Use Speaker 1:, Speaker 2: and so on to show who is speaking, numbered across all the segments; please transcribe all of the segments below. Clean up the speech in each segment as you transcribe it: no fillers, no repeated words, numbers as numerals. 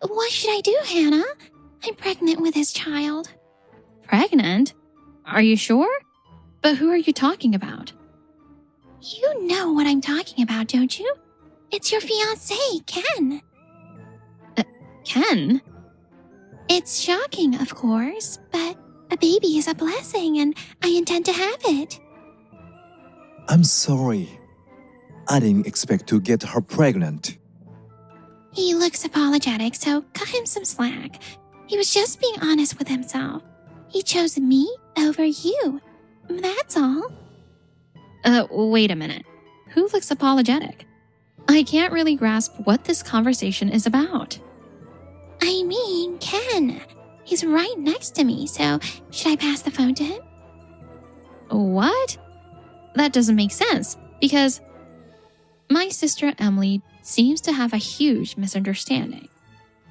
Speaker 1: What should I do, Hannah? I'm pregnant with his child.
Speaker 2: Pregnant? Are you sure? But who are you talking about?
Speaker 1: You know what I'm talking about, don't you? It's your fiancé, Ken.
Speaker 2: Ken?
Speaker 1: It's shocking, of course, but a baby is a blessing and I intend to have it.
Speaker 3: I'm sorry. I didn't expect to get her pregnant.
Speaker 1: He looks apologetic, so cut him some slack. He was just being honest with himself. He chose me over you. That's all.
Speaker 2: Wait a minute. Who looks apologetic? I can't really grasp what this conversation is about.
Speaker 1: I mean, Ken. He's right next to me, so should I pass the phone to him?
Speaker 2: What? That doesn't make sense, because my sister Emily seems to have a huge misunderstanding.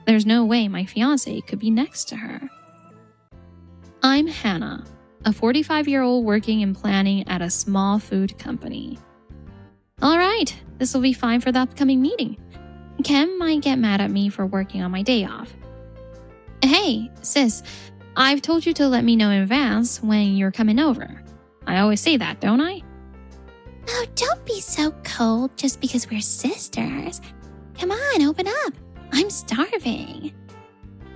Speaker 2: There's no way my fiancé could be next to her. I'm Hannah, a 45-year-old working in planning at a small food company. All right, this will be fine for the upcoming meeting. Ken might get mad at me for working on my day off. Hey, sis, I've told you to let me know in advance when you're coming over. I always say that, don't I?
Speaker 1: Oh, don't be so cold just because we're sisters. Come on, open up. I'm starving.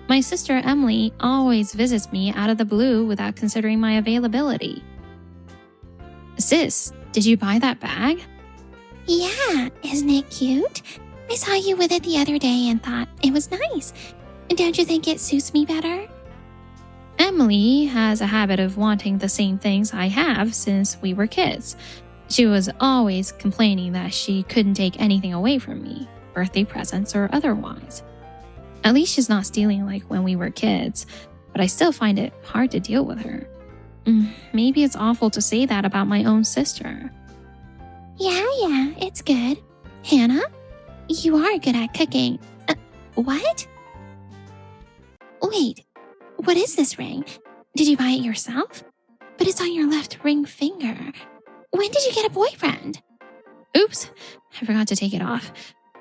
Speaker 2: My sister Emily always visits me out of the blue without considering my availability. Sis, did you buy that bag?
Speaker 1: Yeah, isn't it cute? I saw you with it the other day and thought it was nice. Don't you think it suits me better?
Speaker 2: Emily has a habit of wanting the same things I have since we were kids. She was always complaining that she couldn't take anything away from me, birthday presents or otherwise. At least she's not stealing like when we were kids, but I still find it hard to deal with her. Maybe it's awful to say that about my own sister.
Speaker 1: Yeah, it's good. Hannah, you are good at cooking. What? Wait, what is this ring? Did you buy it yourself? But it's on your left ring finger. When did you get a boyfriend?
Speaker 2: Oops, I forgot to take it off.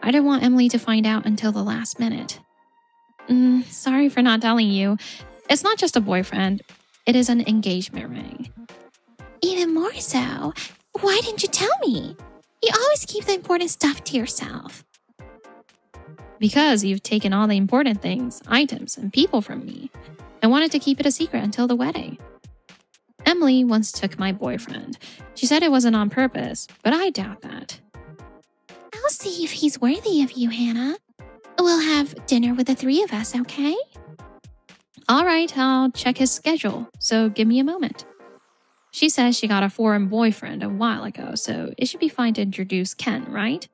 Speaker 2: I didn't want Emily to find out until the last minute. Sorry for not telling you. It's not just a boyfriend. It is an engagement ring.
Speaker 1: Even more so. Why didn't you tell me? You always keep the important stuff to yourself.
Speaker 2: Because you've taken all the important things, items, and people from me. I wanted to keep it a secret until the wedding. Emily once took my boyfriend. She said it wasn't on purpose, but I doubt that.
Speaker 1: I'll see if he's worthy of you, Hannah. We'll have dinner with the three of us, okay?
Speaker 2: All right, I'll check his schedule, so give me a moment. She says she got a foreign boyfriend a while ago, so it should be fine to introduce Ken, right?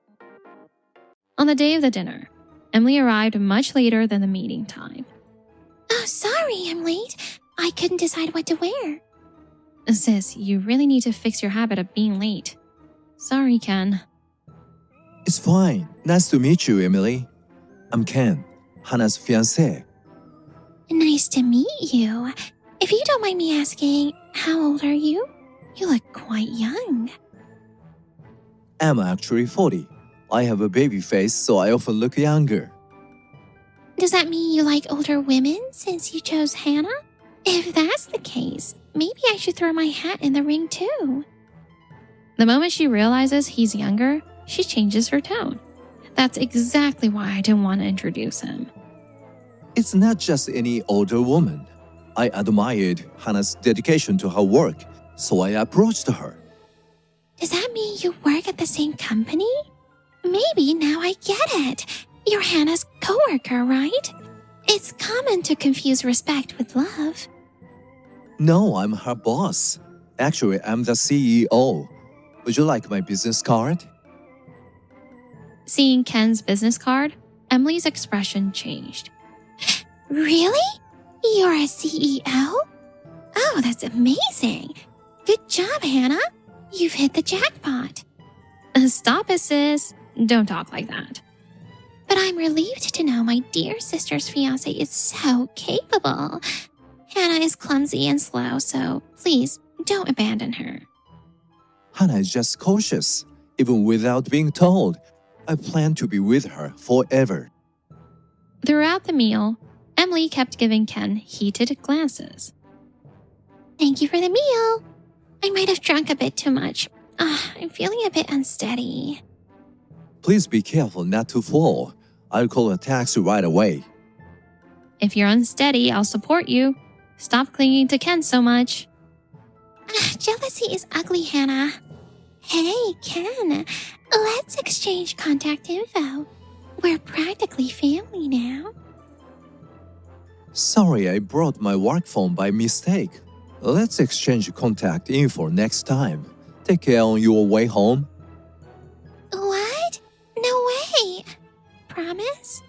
Speaker 2: On the day of the dinner, Emily arrived much later than the meeting time.
Speaker 1: Oh, sorry I'm late. I couldn't decide what to wear.
Speaker 2: Sis, you really need to fix your habit of being late. Sorry, Ken.
Speaker 3: It's fine. Nice to meet you, Emily. I'm Ken, Hannah's fiancé.
Speaker 1: Nice to meet you. If you don't mind me asking, how old are you? You look quite young.
Speaker 3: I'm actually 40. I have a baby face, so I often look younger.
Speaker 1: Does that mean you like older women since you chose Hannah? If that's the case, maybe I should throw my hat in the ring too.
Speaker 2: The moment she realizes he's younger, she changes her tone. That's exactly why I didn't want to introduce him.
Speaker 3: It's not just any older woman. I admired Hannah's dedication to her work, so I approached her.
Speaker 1: Does that mean you work at the same company? Maybe now I get it. You're Hannah's coworker, right? It's common to confuse respect with love.
Speaker 3: No, I'm her boss. Actually, I'm the CEO. Would you like my business card?
Speaker 2: Seeing Ken's business card, Emily's expression changed.
Speaker 1: Really? You're a CEO? Oh, that's amazing. Good job, Hannah. You've hit the jackpot.
Speaker 2: Stop it, sis. Don't talk like that.
Speaker 1: But I'm relieved to know my dear sister's fiancé is so capable. Hannah is clumsy and slow, so please don't abandon her.
Speaker 3: Hannah is just cautious. Even without being told, I plan to be with her forever.
Speaker 2: Throughout the meal, Emily kept giving Ken heated glances.
Speaker 1: Thank you for the meal. I might have drunk a bit too much. I'm feeling a bit unsteady.
Speaker 3: Please be careful not to fall. I'll call a taxi right away.
Speaker 2: If you're unsteady, I'll support you. Stop clinging to Ken so much.
Speaker 1: Jealousy is ugly, Hannah. Hey, Ken. Let's exchange contact info. We're practically family now.
Speaker 3: Sorry, I brought my work phone by mistake. Let's exchange contact info next time. Take care on your way home.
Speaker 1: What? No way. Promise?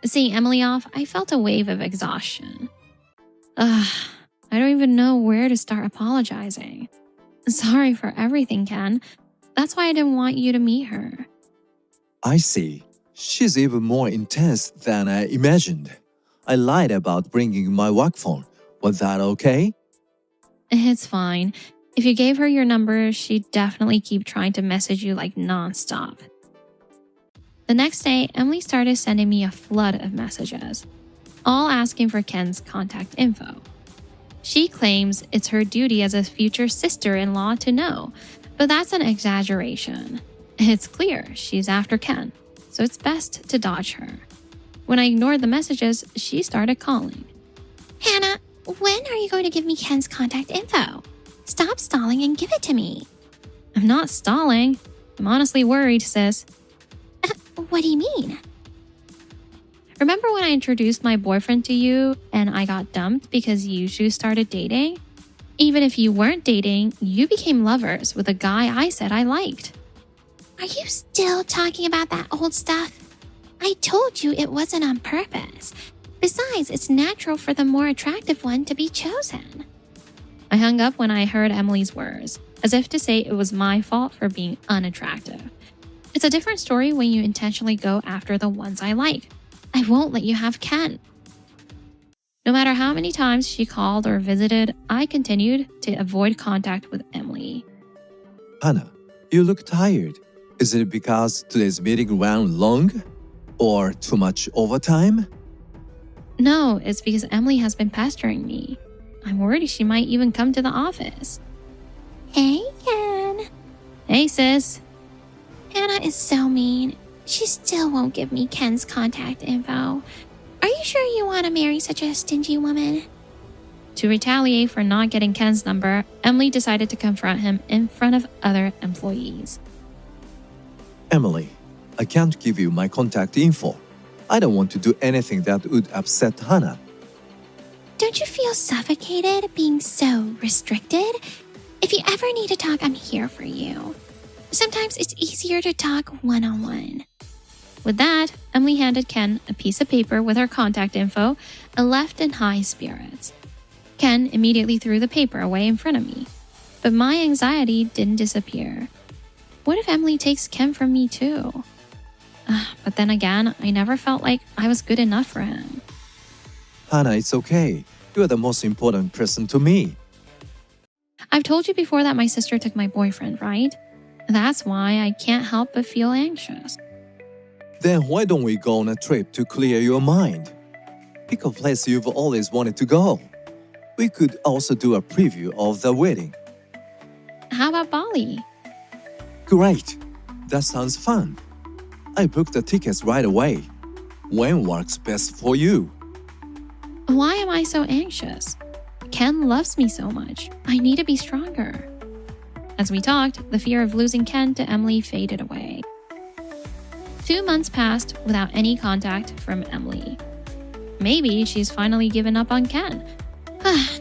Speaker 2: Seeing Emily off, I felt a wave of exhaustion. I don't even know where to start apologizing. Sorry for everything, Ken. That's why I didn't want you to meet her.
Speaker 3: I see. She's even more intense than I imagined. I lied about bringing my work phone. Was that okay?
Speaker 2: It's fine. If you gave her your number, she'd definitely keep trying to message you like nonstop. The next day, Emily started sending me a flood of messages, all asking for Ken's contact info. She claims it's her duty as a future sister-in-law to know, but that's an exaggeration. It's clear she's after Ken, so it's best to dodge her. When I ignored the messages, she started calling.
Speaker 1: Hannah, when are you going to give me Ken's contact info? Stop stalling and give it to me.
Speaker 2: I'm not stalling. I'm honestly worried, sis.
Speaker 1: What do you mean?
Speaker 2: Remember when I introduced my boyfriend to you and I got dumped because you two started dating? Even if you weren't dating, you became lovers with a guy I said I liked.
Speaker 1: Are you still talking about that old stuff? I told you it wasn't on purpose. Besides, it's natural for the more attractive one to be chosen.
Speaker 2: I hung up when I heard Emily's words, as if to say it was my fault for being unattractive. It's a different story when you intentionally go after the ones I like. I won't let you have Ken. No matter how many times she called or visited, I continued to avoid contact with Emily.
Speaker 3: Hannah, you look tired. Is it because today's meeting ran long? Or too much overtime?
Speaker 2: No, it's because Emily has been pestering me. I'm worried she might even come to the office.
Speaker 1: Hey, Ken.
Speaker 2: Hey, sis.
Speaker 1: Hannah is so mean. She still won't give me Ken's contact info. Are you sure you want to marry such a stingy woman?
Speaker 2: To retaliate for not getting Ken's number, Emily decided to confront him in front of other employees.
Speaker 3: Emily, I can't give you my contact info. I don't want to do anything that would upset Hannah.
Speaker 1: Don't you feel suffocated being so restricted? If you ever need to talk, I'm here for you. Sometimes it's easier to talk one-on-one.
Speaker 2: With that, Emily handed Ken a piece of paper with her contact info and left in high spirits. Ken immediately threw the paper away in front of me, but my anxiety didn't disappear. What if Emily takes Ken from me too? But then again, I never felt like I was good enough for him.
Speaker 3: Hannah, it's okay. You are the most important person to me.
Speaker 2: I've told you before that my sister took my boyfriend, right? That's why I can't help but feel anxious.
Speaker 3: Then why don't we go on a trip to clear your mind? Pick a place you've always wanted to go. We could also do a preview of the wedding.
Speaker 2: How about Bali?
Speaker 3: Great. That sounds fun. I booked the tickets right away. When works best for you?
Speaker 2: Why am I so anxious? Ken loves me so much. I need to be stronger. As we talked, the fear of losing Ken to Emily faded away. 2 months passed without any contact from Emily. Maybe she's finally given up on Ken.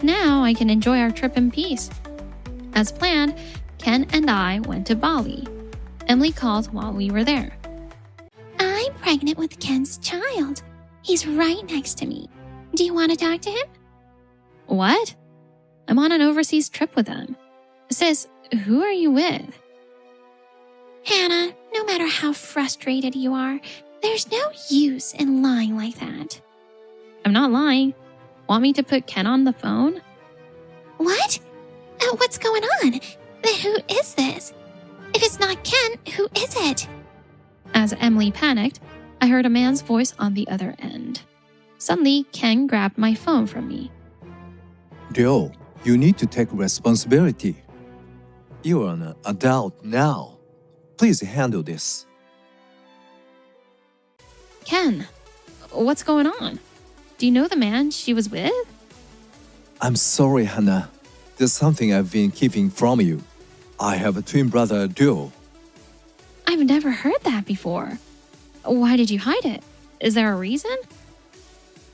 Speaker 2: Now I can enjoy our trip in peace. As planned, Ken and I went to Bali. Emily called while we were there.
Speaker 1: I'm pregnant with Ken's child. He's right next to me. Do you want to talk to him?
Speaker 2: What? I'm on an overseas trip with him. Sis, who are you with?
Speaker 1: Hannah, no matter how frustrated you are, there's no use in lying like that.
Speaker 2: I'm not lying. Want me to put Ken on the phone?
Speaker 1: What? What's going on? Then who is this? If it's not Ken, who is it?
Speaker 2: As Emily panicked, I heard a man's voice on the other end. Suddenly, Ken grabbed my phone from me.
Speaker 3: Ryo, you need to take responsibility. You are an adult now. Please handle this.
Speaker 2: Ken, what's going on? Do you know the man she was with?
Speaker 3: I'm sorry, Hana. There's something I've been keeping from you. I have a twin brother, Ryo.
Speaker 2: I've never heard that before. Why did you hide it? Is there a reason?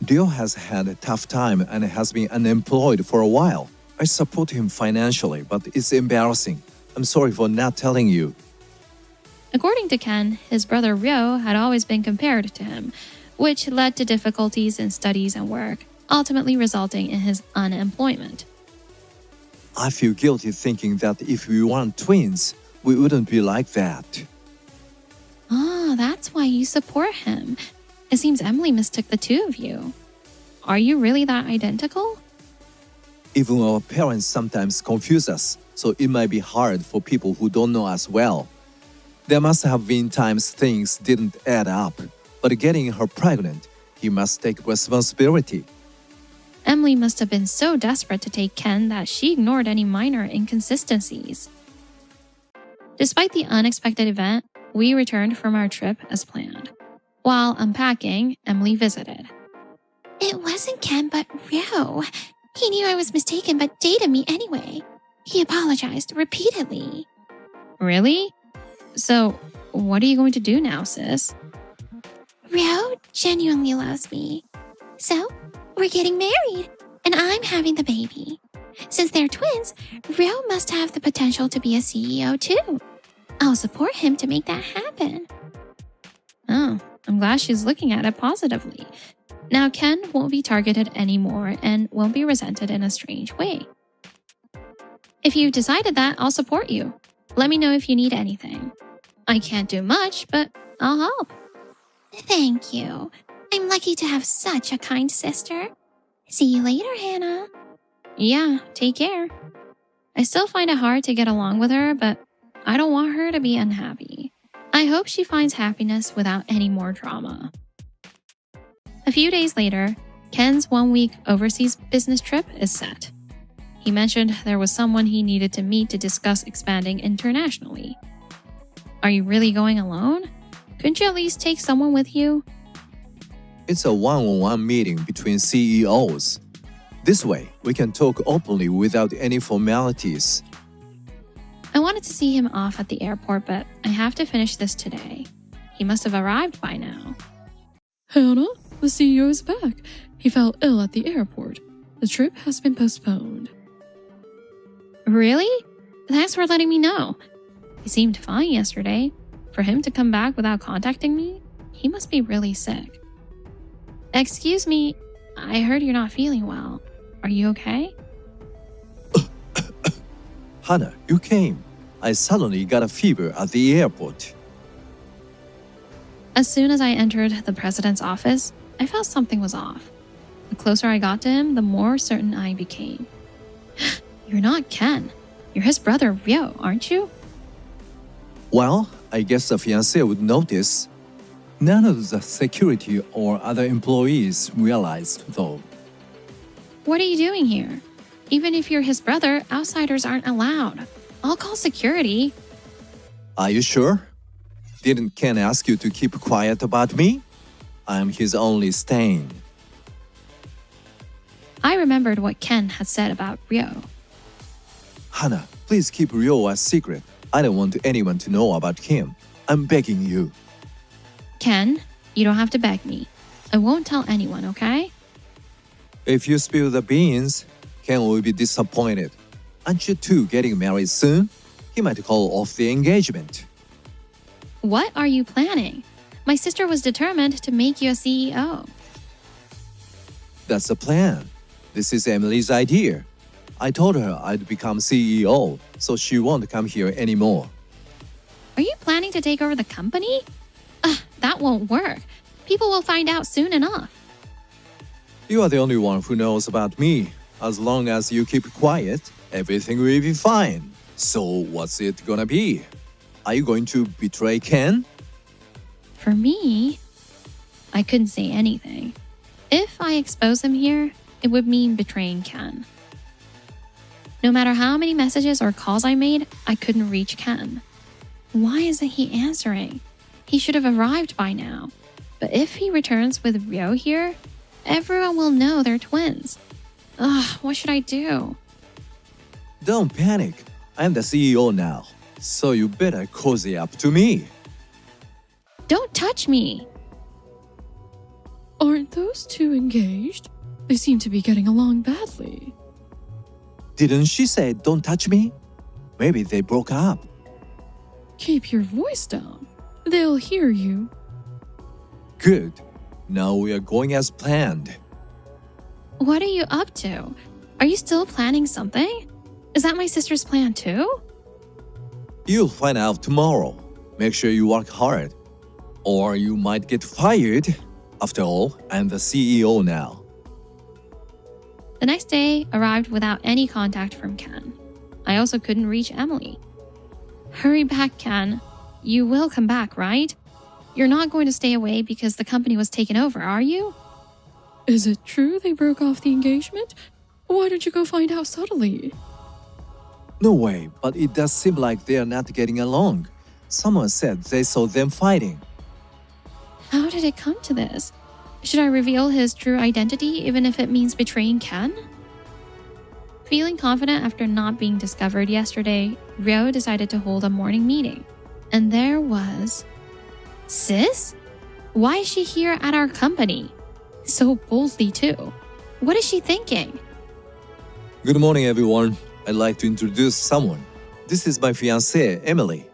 Speaker 3: Ryo has had a tough time and has been unemployed for a while. I support him financially, but it's embarrassing. I'm sorry for not telling you.
Speaker 2: According to Ken, his brother Ryo had always been compared to him, which led to difficulties in studies and work, ultimately resulting in his unemployment.
Speaker 3: I feel guilty thinking that if we weren't twins, we wouldn't be like that.
Speaker 2: Ah, that's why you support him. It seems Emily mistook the two of you. Are you really that identical?
Speaker 3: Even our parents sometimes confuse us, so it might be hard for people who don't know us well. There must have been times things didn't add up, but getting her pregnant, he must take responsibility.
Speaker 2: Emily must have been so desperate to take Ken that she ignored any minor inconsistencies. Despite the unexpected event, we returned from our trip as planned. While unpacking, Emily visited.
Speaker 1: It wasn't Ken, but Ryo. He knew I was mistaken but dated me anyway. He apologized repeatedly.
Speaker 2: Really? So, what are you going to do now, sis?
Speaker 1: Ryo genuinely loves me. So, we're getting married, and I'm having the baby. Since they're twins, Ryo must have the potential to be a CEO too. I'll support him to make that happen.
Speaker 2: Oh, I'm glad she's looking at it positively. Now Ken won't be targeted anymore and won't be resented in a strange way. If you've decided that, I'll support you. Let me know if you need anything. I can't do much, but I'll help.
Speaker 1: Thank you. I'm lucky to have such a kind sister. See you later, Hannah.
Speaker 2: Yeah, take care. I still find it hard to get along with her, but I don't want her to be unhappy. I hope she finds happiness without any more drama. A few days later, Ken's 1-week overseas business trip is set. He mentioned there was someone he needed to meet to discuss expanding internationally. Are you really going alone? Couldn't you at least take someone with you?
Speaker 3: It's a one-on-one meeting between CEOs. This way, we can talk openly without any formalities.
Speaker 2: I wanted to see him off at the airport, but I have to finish this today. He must have arrived by now.
Speaker 4: Hannah, the CEO is back. He fell ill at the airport. The trip has been postponed.
Speaker 2: Really? Thanks for letting me know. He seemed fine yesterday. For him to come back without contacting me, he must be really sick. Excuse me, I heard you're not feeling well. Are you okay?
Speaker 3: Hana, you came. I suddenly got a fever at the airport.
Speaker 2: As soon as I entered the president's office, I felt something was off. The closer I got to him, the more certain I became. You're not Ken. You're his brother, Ryo, aren't you?
Speaker 3: Well, I guess the fiancé would notice. None of the security or other employees realized, though.
Speaker 2: What are you doing here? Even if you're his brother, outsiders aren't allowed. I'll call security.
Speaker 3: Are you sure? Didn't Ken ask you to keep quiet about me? I'm his only stain.
Speaker 2: I remembered what Ken had said about Ryo.
Speaker 3: Hana, please keep Ryo a secret. I don't want anyone to know about him. I'm begging you.
Speaker 2: Ken, you don't have to beg me. I won't tell anyone, okay?
Speaker 3: If you spill the beans, Ken will be disappointed. Aren't you two getting married soon? He might call off the engagement.
Speaker 2: What are you planning? My sister was determined to make you a CEO.
Speaker 3: That's the plan. This is Emily's idea. I told her I'd become CEO, so she won't come here anymore.
Speaker 2: Are you planning to take over the company? That won't work. People will find out soon enough.
Speaker 3: You are the only one who knows about me. As long as you keep quiet, everything will be fine. So what's it gonna be? Are you going to betray Ken?
Speaker 2: For me, I couldn't say anything. If I expose him here, it would mean betraying Ken. No matter how many messages or calls I made, I couldn't reach Ken. Why isn't he answering? He should have arrived by now. But if he returns with Ryo here, everyone will know they're twins. Ugh, what should I do?
Speaker 3: Don't panic. I'm the CEO now, so you better cozy up to me.
Speaker 2: Don't touch me!
Speaker 4: Aren't those two engaged? They seem to be getting along badly.
Speaker 3: Didn't she say don't touch me? Maybe they broke up.
Speaker 4: Keep your voice down. They'll hear you.
Speaker 3: Good. Now we are going as planned.
Speaker 2: What are you up to? Are you still planning something? Is that my sister's plan too?
Speaker 3: You'll find out tomorrow. Make sure you work hard. Or you might get fired. After all, I'm the CEO now.
Speaker 2: The next day arrived without any contact from Ken. I also couldn't reach Emily. Hurry back, Ken. You will come back, right? You're not going to stay away because the company was taken over, are you?
Speaker 4: Is it true they broke off the engagement? Why don't you go find out subtly?
Speaker 3: No way, but it does seem like they are not getting along. Someone said they saw them fighting.
Speaker 2: How did it come to this? Should I reveal his true identity even if it means betraying Ken? Feeling confident after not being discovered yesterday, Ryo decided to hold a morning meeting. And there was... Sis? Why is she here at our company? So boldly too. What is she thinking?
Speaker 3: Good morning, everyone. I'd like to introduce someone. This is my fiancée, Emily.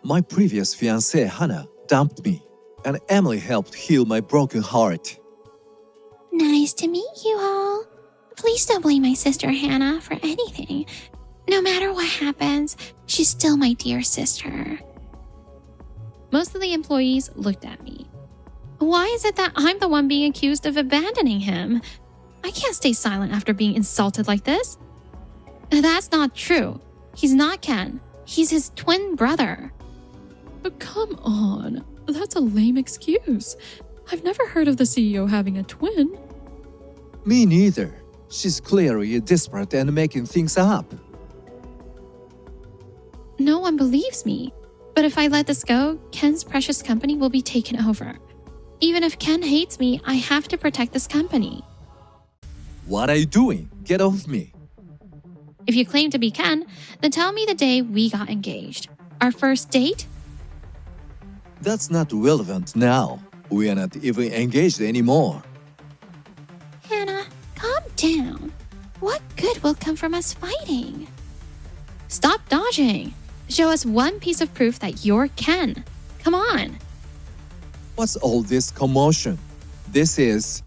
Speaker 3: My previous fiancée, Hana, dumped me, and Emily helped heal my broken heart.
Speaker 1: Nice to meet you all. Please don't blame my sister Hannah for anything. No matter what happens, she's still my dear sister.
Speaker 2: Most of the employees looked at me. Why is it that I'm the one being accused of abandoning him? I can't stay silent after being insulted like this. That's not true. He's not Ken. He's his twin brother.
Speaker 4: But come on, that's a lame excuse. I've never heard of the CEO having a twin.
Speaker 3: Me neither. She's clearly desperate and making things up.
Speaker 2: No one believes me. But if I let this go, Ken's precious company will be taken over. Even if Ken hates me, I have to protect this company.
Speaker 3: What are you doing? Get off me.
Speaker 2: If you claim to be Ken, then tell me the day we got engaged. Our first date?
Speaker 3: That's not relevant now. We are not even engaged anymore.
Speaker 1: Hannah, calm down. What good will come from us fighting?
Speaker 2: Stop dodging. Show us one piece of proof that you're Ken. Come on.
Speaker 3: What's all this commotion? This is...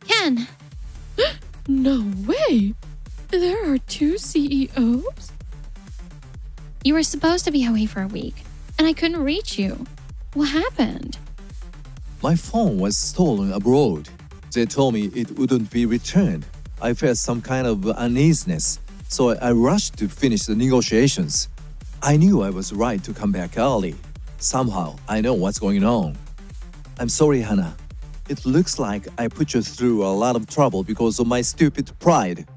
Speaker 2: Ken!
Speaker 4: No way! There are two CEOs?
Speaker 2: You were supposed to be away for a week, and I couldn't reach you. What happened?
Speaker 3: My phone was stolen abroad. They told me it wouldn't be returned. I felt some kind of uneasiness, so I rushed to finish the negotiations. I knew I was right to come back early. Somehow, I know what's going on. I'm sorry, Hannah. It looks like I put you through a lot of trouble because of my stupid pride.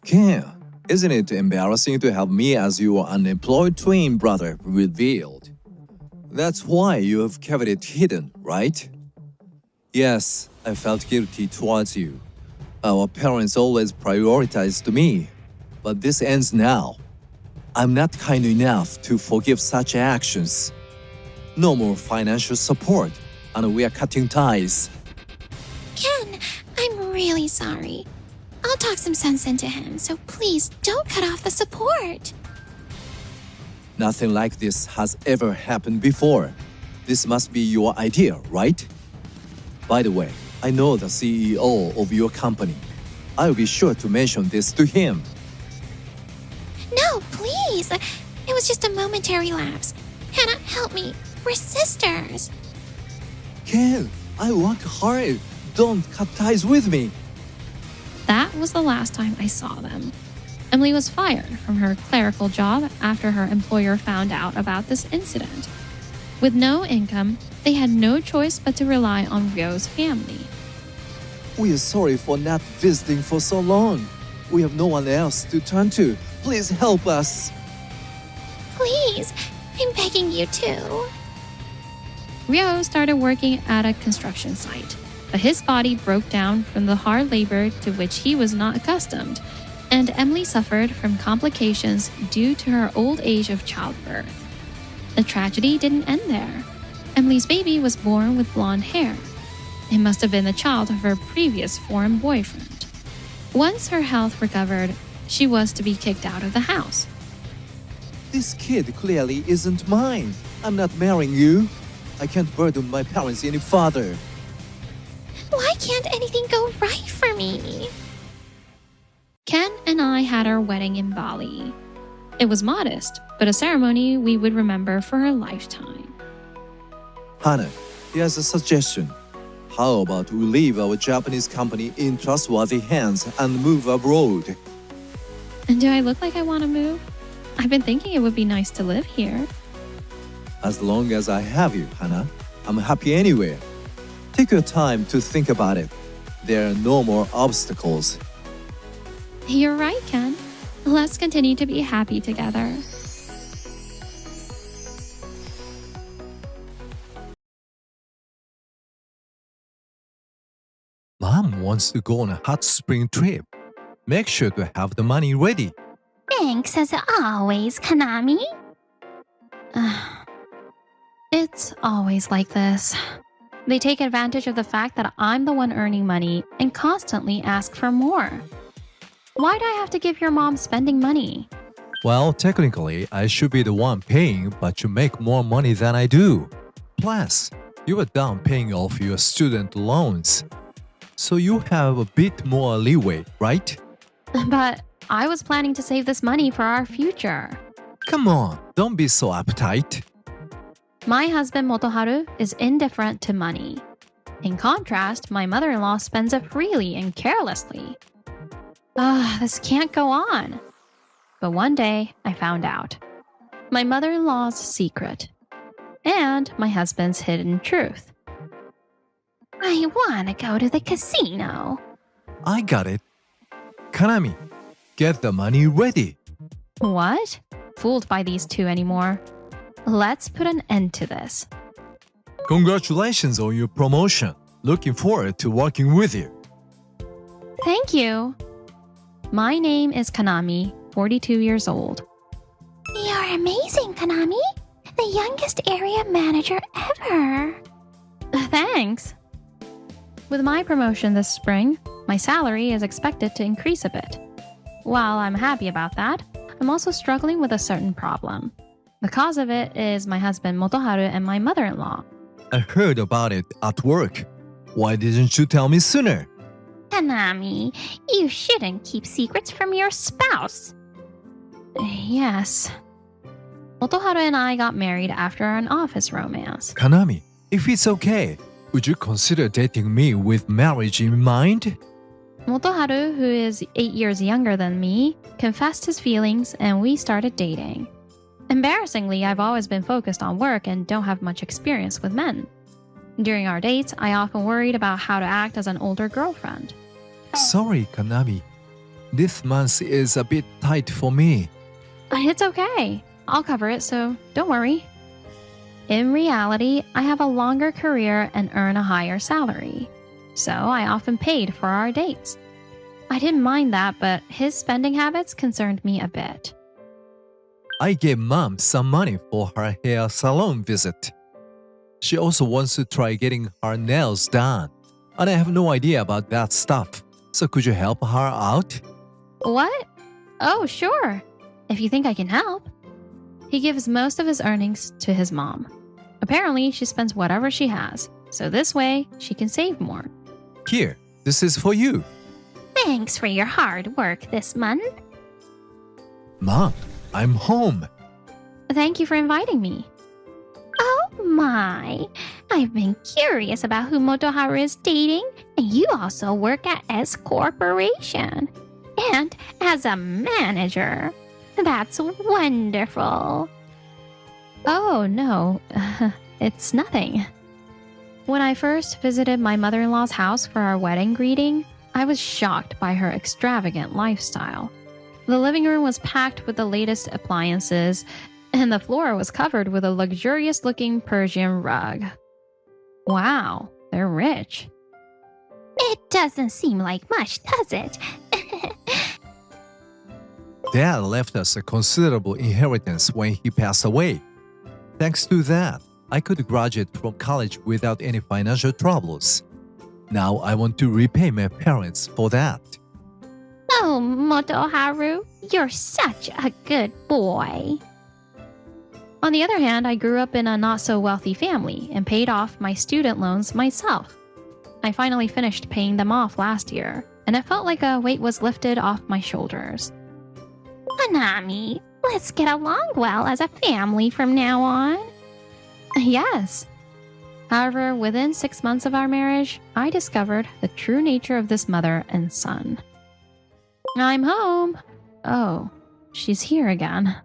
Speaker 3: Ken, isn't it embarrassing to have me as your unemployed twin brother revealed? That's why you have kept it hidden, right? Yes, I felt guilty towards you. Our parents always prioritized me, but this ends now. I'm not kind enough to forgive such actions. No more financial support, and we are cutting ties.
Speaker 1: Ken, I'm really sorry. I'll talk some sense into him, so please don't cut off the support.
Speaker 3: Nothing like this has ever happened before. This must be your idea, right? By the way, I know the CEO of your company. I'll be sure to mention this to him.
Speaker 1: No, please. It was just a momentary lapse. Hannah, help me. We're sisters.
Speaker 3: Ken, I work hard. Don't cut ties with me.
Speaker 2: That was the last time I saw them. Emily was fired from her clerical job after her employer found out about this incident. With no income, they had no choice but to rely on Ryo's family.
Speaker 3: We are sorry for not visiting for so long. We have no one else to turn to. Please help us.
Speaker 1: Please, I'm begging you to.
Speaker 2: Ryo started working at a construction site, but his body broke down from the hard labor to which he was not accustomed, and Emily suffered from complications due to her old age of childbirth. The tragedy didn't end there. Emily's baby was born with blonde hair. It must have been the child of her previous foreign boyfriend. Once her health recovered, she was to be kicked out of the house.
Speaker 3: This kid clearly isn't mine. I'm not marrying you. I can't burden my parents any further.
Speaker 1: Why can't anything go right for me?
Speaker 2: Ken and I had our wedding in Bali. It was modest, but a ceremony we would remember for a lifetime.
Speaker 3: Hana, here's a suggestion. How about we leave our Japanese company in trustworthy hands and move abroad?
Speaker 2: And do I look like I want to move? I've been thinking it would be nice to live here.
Speaker 3: As long as I have you, Hana, I'm happy anywhere. Take your time to think about it. There are no more obstacles.
Speaker 2: You're right, Ken. Let's continue to be happy together.
Speaker 3: Mom wants to go on a hot spring trip. Make sure to have the money ready.
Speaker 1: Thanks as always, Kanami.
Speaker 2: It's always like this. They take advantage of the fact that I'm the one earning money and constantly ask for more. Why'd I have to give your mom spending money?
Speaker 3: Well, technically, I should be the one paying, but you make more money than I do. Plus, you are done paying off your student loans. So you have a bit more leeway, right?
Speaker 2: But I was planning to save this money for our future.
Speaker 3: Come on, don't be so uptight.
Speaker 2: My husband Motoharu is indifferent to money. In contrast, my mother-in-law spends it freely and carelessly. This can't go on. But one day, I found out. My mother-in-law's secret. And my husband's hidden truth.
Speaker 1: I want to go to the casino.
Speaker 3: I got it. Kanami, get the money ready.
Speaker 2: What? Fooled by these two anymore. Let's put an end to this.
Speaker 3: Congratulations on your promotion. Looking forward to working with you.
Speaker 2: Thank you. My name is Kanami, 42 years old.
Speaker 1: You're amazing, Kanami. The youngest area manager ever.
Speaker 2: Thanks. With my promotion this spring, my salary is expected to increase a bit. While I'm happy about that, I'm also struggling with a certain problem. The cause of it is my husband Motoharu and my mother-in-law.
Speaker 3: I heard about it at work. Why didn't you tell me sooner?
Speaker 1: Kanami, you shouldn't keep secrets from your spouse.
Speaker 2: Yes. Motoharu and I got married after an office romance.
Speaker 3: Kanami, if it's okay, would you consider dating me with marriage in mind?
Speaker 2: Motoharu, who is 8 years younger than me, confessed his feelings and we started dating. Embarrassingly, I've always been focused on work and don't have much experience with men. During our dates, I often worried about how to act as an older girlfriend.
Speaker 3: Sorry, Kanami. This month is a bit tight for me.
Speaker 2: It's okay. I'll cover it, so don't worry. In reality, I have a longer career and earn a higher salary. So I often paid for our dates. I didn't mind that, but his spending habits concerned me a bit.
Speaker 3: I gave Mom some money for her hair salon visit. She also wants to try getting her nails done. And I have no idea about that stuff. So could you help her out?
Speaker 2: What? Oh, sure. If you think I can help. He gives most of his earnings to his mom. Apparently, she spends whatever she has. So this way, she can save more.
Speaker 3: Here, this is for you.
Speaker 1: Thanks for your hard work this month.
Speaker 3: Mom, I'm home.
Speaker 2: Thank you for inviting me.
Speaker 1: Oh my, I've been curious about who Motoharu is dating, and you also work at S Corporation. And as a manager. That's wonderful.
Speaker 2: Oh, no. it's nothing. When I first visited my mother-in-law's house for our wedding greeting, I was shocked by her extravagant lifestyle. The living room was packed with the latest appliances, and the floor was covered with a luxurious-looking Persian rug. Wow, they're rich.
Speaker 1: It doesn't seem like much, does it?
Speaker 3: Dad left us a considerable inheritance when he passed away. Thanks to that, I could graduate from college without any financial troubles. Now I want to repay my parents for that.
Speaker 1: Oh, Motoharu, you're such a good boy.
Speaker 2: On the other hand, I grew up in a not-so-wealthy family and paid off my student loans myself. I finally finished paying them off last year, and it felt like a weight was lifted off my shoulders.
Speaker 1: Kanami, let's get along well as a family from now on.
Speaker 2: Yes. However, within 6 months of our marriage, I discovered the true nature of this mother and son. I'm home. Oh, she's here again.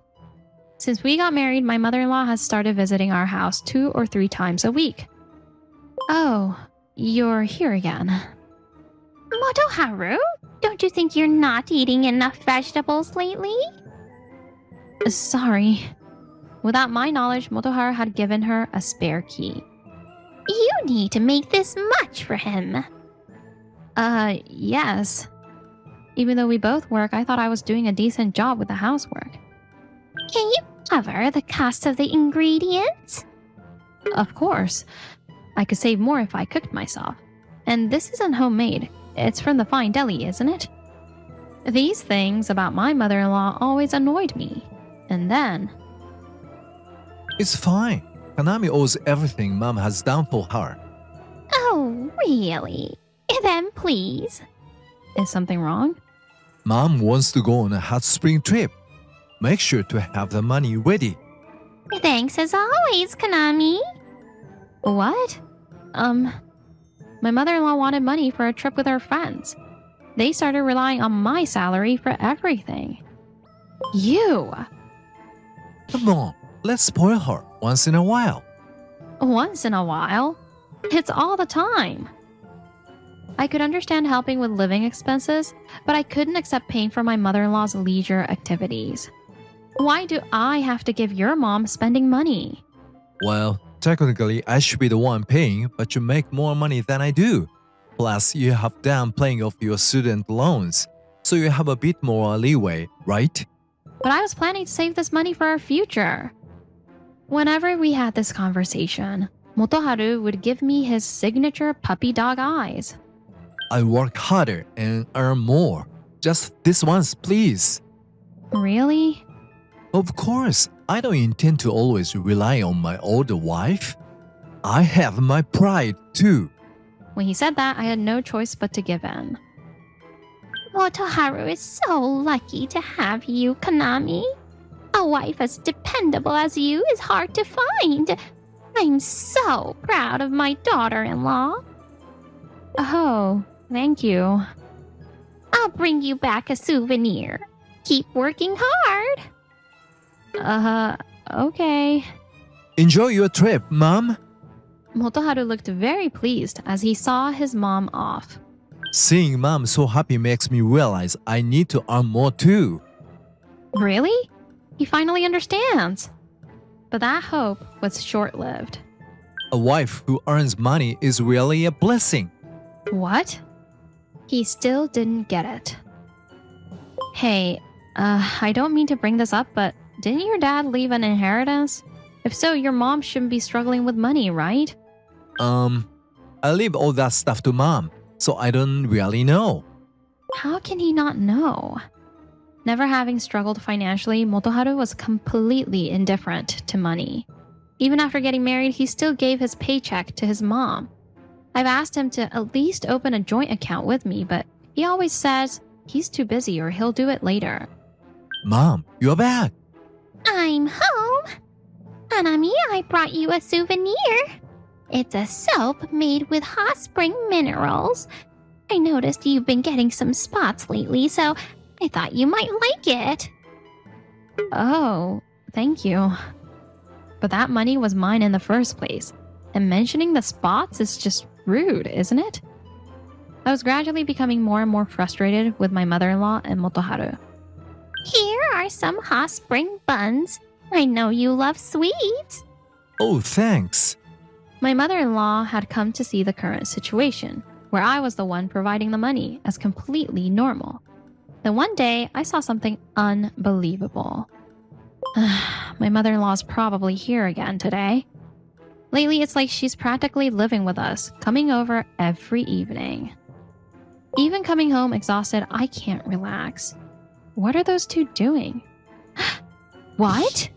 Speaker 2: Since we got married, my mother-in-law has started visiting our house 2 or 3 times a week. Oh, you're here again.
Speaker 1: Motoharu, don't you think you're not eating enough vegetables lately?
Speaker 2: Sorry. Without my knowledge, Motoharu had given her a spare key.
Speaker 1: You need to make this much for him.
Speaker 2: Yes. Even though we both work, I thought I was doing a decent job with the housework.
Speaker 1: Can you cover the cost of the ingredients?
Speaker 2: Of course. I could save more if I cooked myself. And this isn't homemade. It's from the fine deli, isn't it? These things about my mother-in-law always annoyed me. And then...
Speaker 3: It's fine. Kanami owes everything Mom has done for her.
Speaker 1: Oh, really? Then please.
Speaker 2: Is something wrong?
Speaker 3: Mom wants to go on a hot spring trip. Make sure to have the money ready.
Speaker 1: Thanks as always, Kanami.
Speaker 2: What? My mother-in-law wanted money for a trip with her friends. They started relying on my salary for everything. You!
Speaker 3: Come on, let's spoil her once in a while.
Speaker 2: Once in a while? It's all the time. I could understand helping with living expenses, but I couldn't accept paying for my mother-in-law's leisure activities. Why do I have to give your mom spending money?
Speaker 3: Well, technically I should be the one paying, but you make more money than I do. Plus, you have done paying off your student loans, so you have a bit more leeway, right?
Speaker 2: But I was planning to save this money for our future. Whenever we had this conversation, Motoharu would give me his signature puppy dog eyes.
Speaker 3: I work harder and earn more. Just this once, please.
Speaker 2: Really?
Speaker 3: Of course, I don't intend to always rely on my older wife. I have my pride too.
Speaker 2: When he said that, I had no choice but to give in.
Speaker 1: Motoharu is so lucky to have you, Kanami. A wife as dependable as you is hard to find. I'm so proud of my daughter-in-law.
Speaker 2: Oh, thank you.
Speaker 1: I'll bring you back a souvenir. Keep working hard.
Speaker 2: Okay.
Speaker 3: Enjoy your trip, Mom.
Speaker 2: Motoharu looked very pleased as he saw his mom off.
Speaker 3: Seeing Mom so happy makes me realize I need to earn more too.
Speaker 2: Really? He finally understands. But that hope was short-lived.
Speaker 3: A wife who earns money is really a blessing.
Speaker 2: What? He still didn't get it. Hey, I don't mean to bring this up, but didn't your dad leave an inheritance? If so, your mom shouldn't be struggling with money, right?
Speaker 3: I leave all that stuff to Mom, so I don't really know.
Speaker 2: How can he not know? Never having struggled financially, Motoharu was completely indifferent to money. Even after getting married, he still gave his paycheck to his mom. I've asked him to at least open a joint account with me, but he always says he's too busy or he'll do it later.
Speaker 3: Mom, you're back.
Speaker 1: I'm home. Kanami, I brought you a souvenir. It's a soap made with hot spring minerals. I noticed you've been getting some spots lately, so I thought you might like it.
Speaker 2: Oh, thank you. But that money was mine in the first place. And mentioning the spots is just rude, isn't it? I was gradually becoming more and more frustrated with my mother-in-law and Motoharu.
Speaker 1: Here are some hot spring buns. I know you love sweets.
Speaker 3: Oh, thanks.
Speaker 2: My mother-in-law had come to see the current situation, where I was the one providing the money, as completely normal. Then one day, I saw something unbelievable. My mother-in-law's probably here again today. Lately, it's like she's practically living with us, coming over every evening. Even coming home exhausted, I can't relax. What are those two doing? What?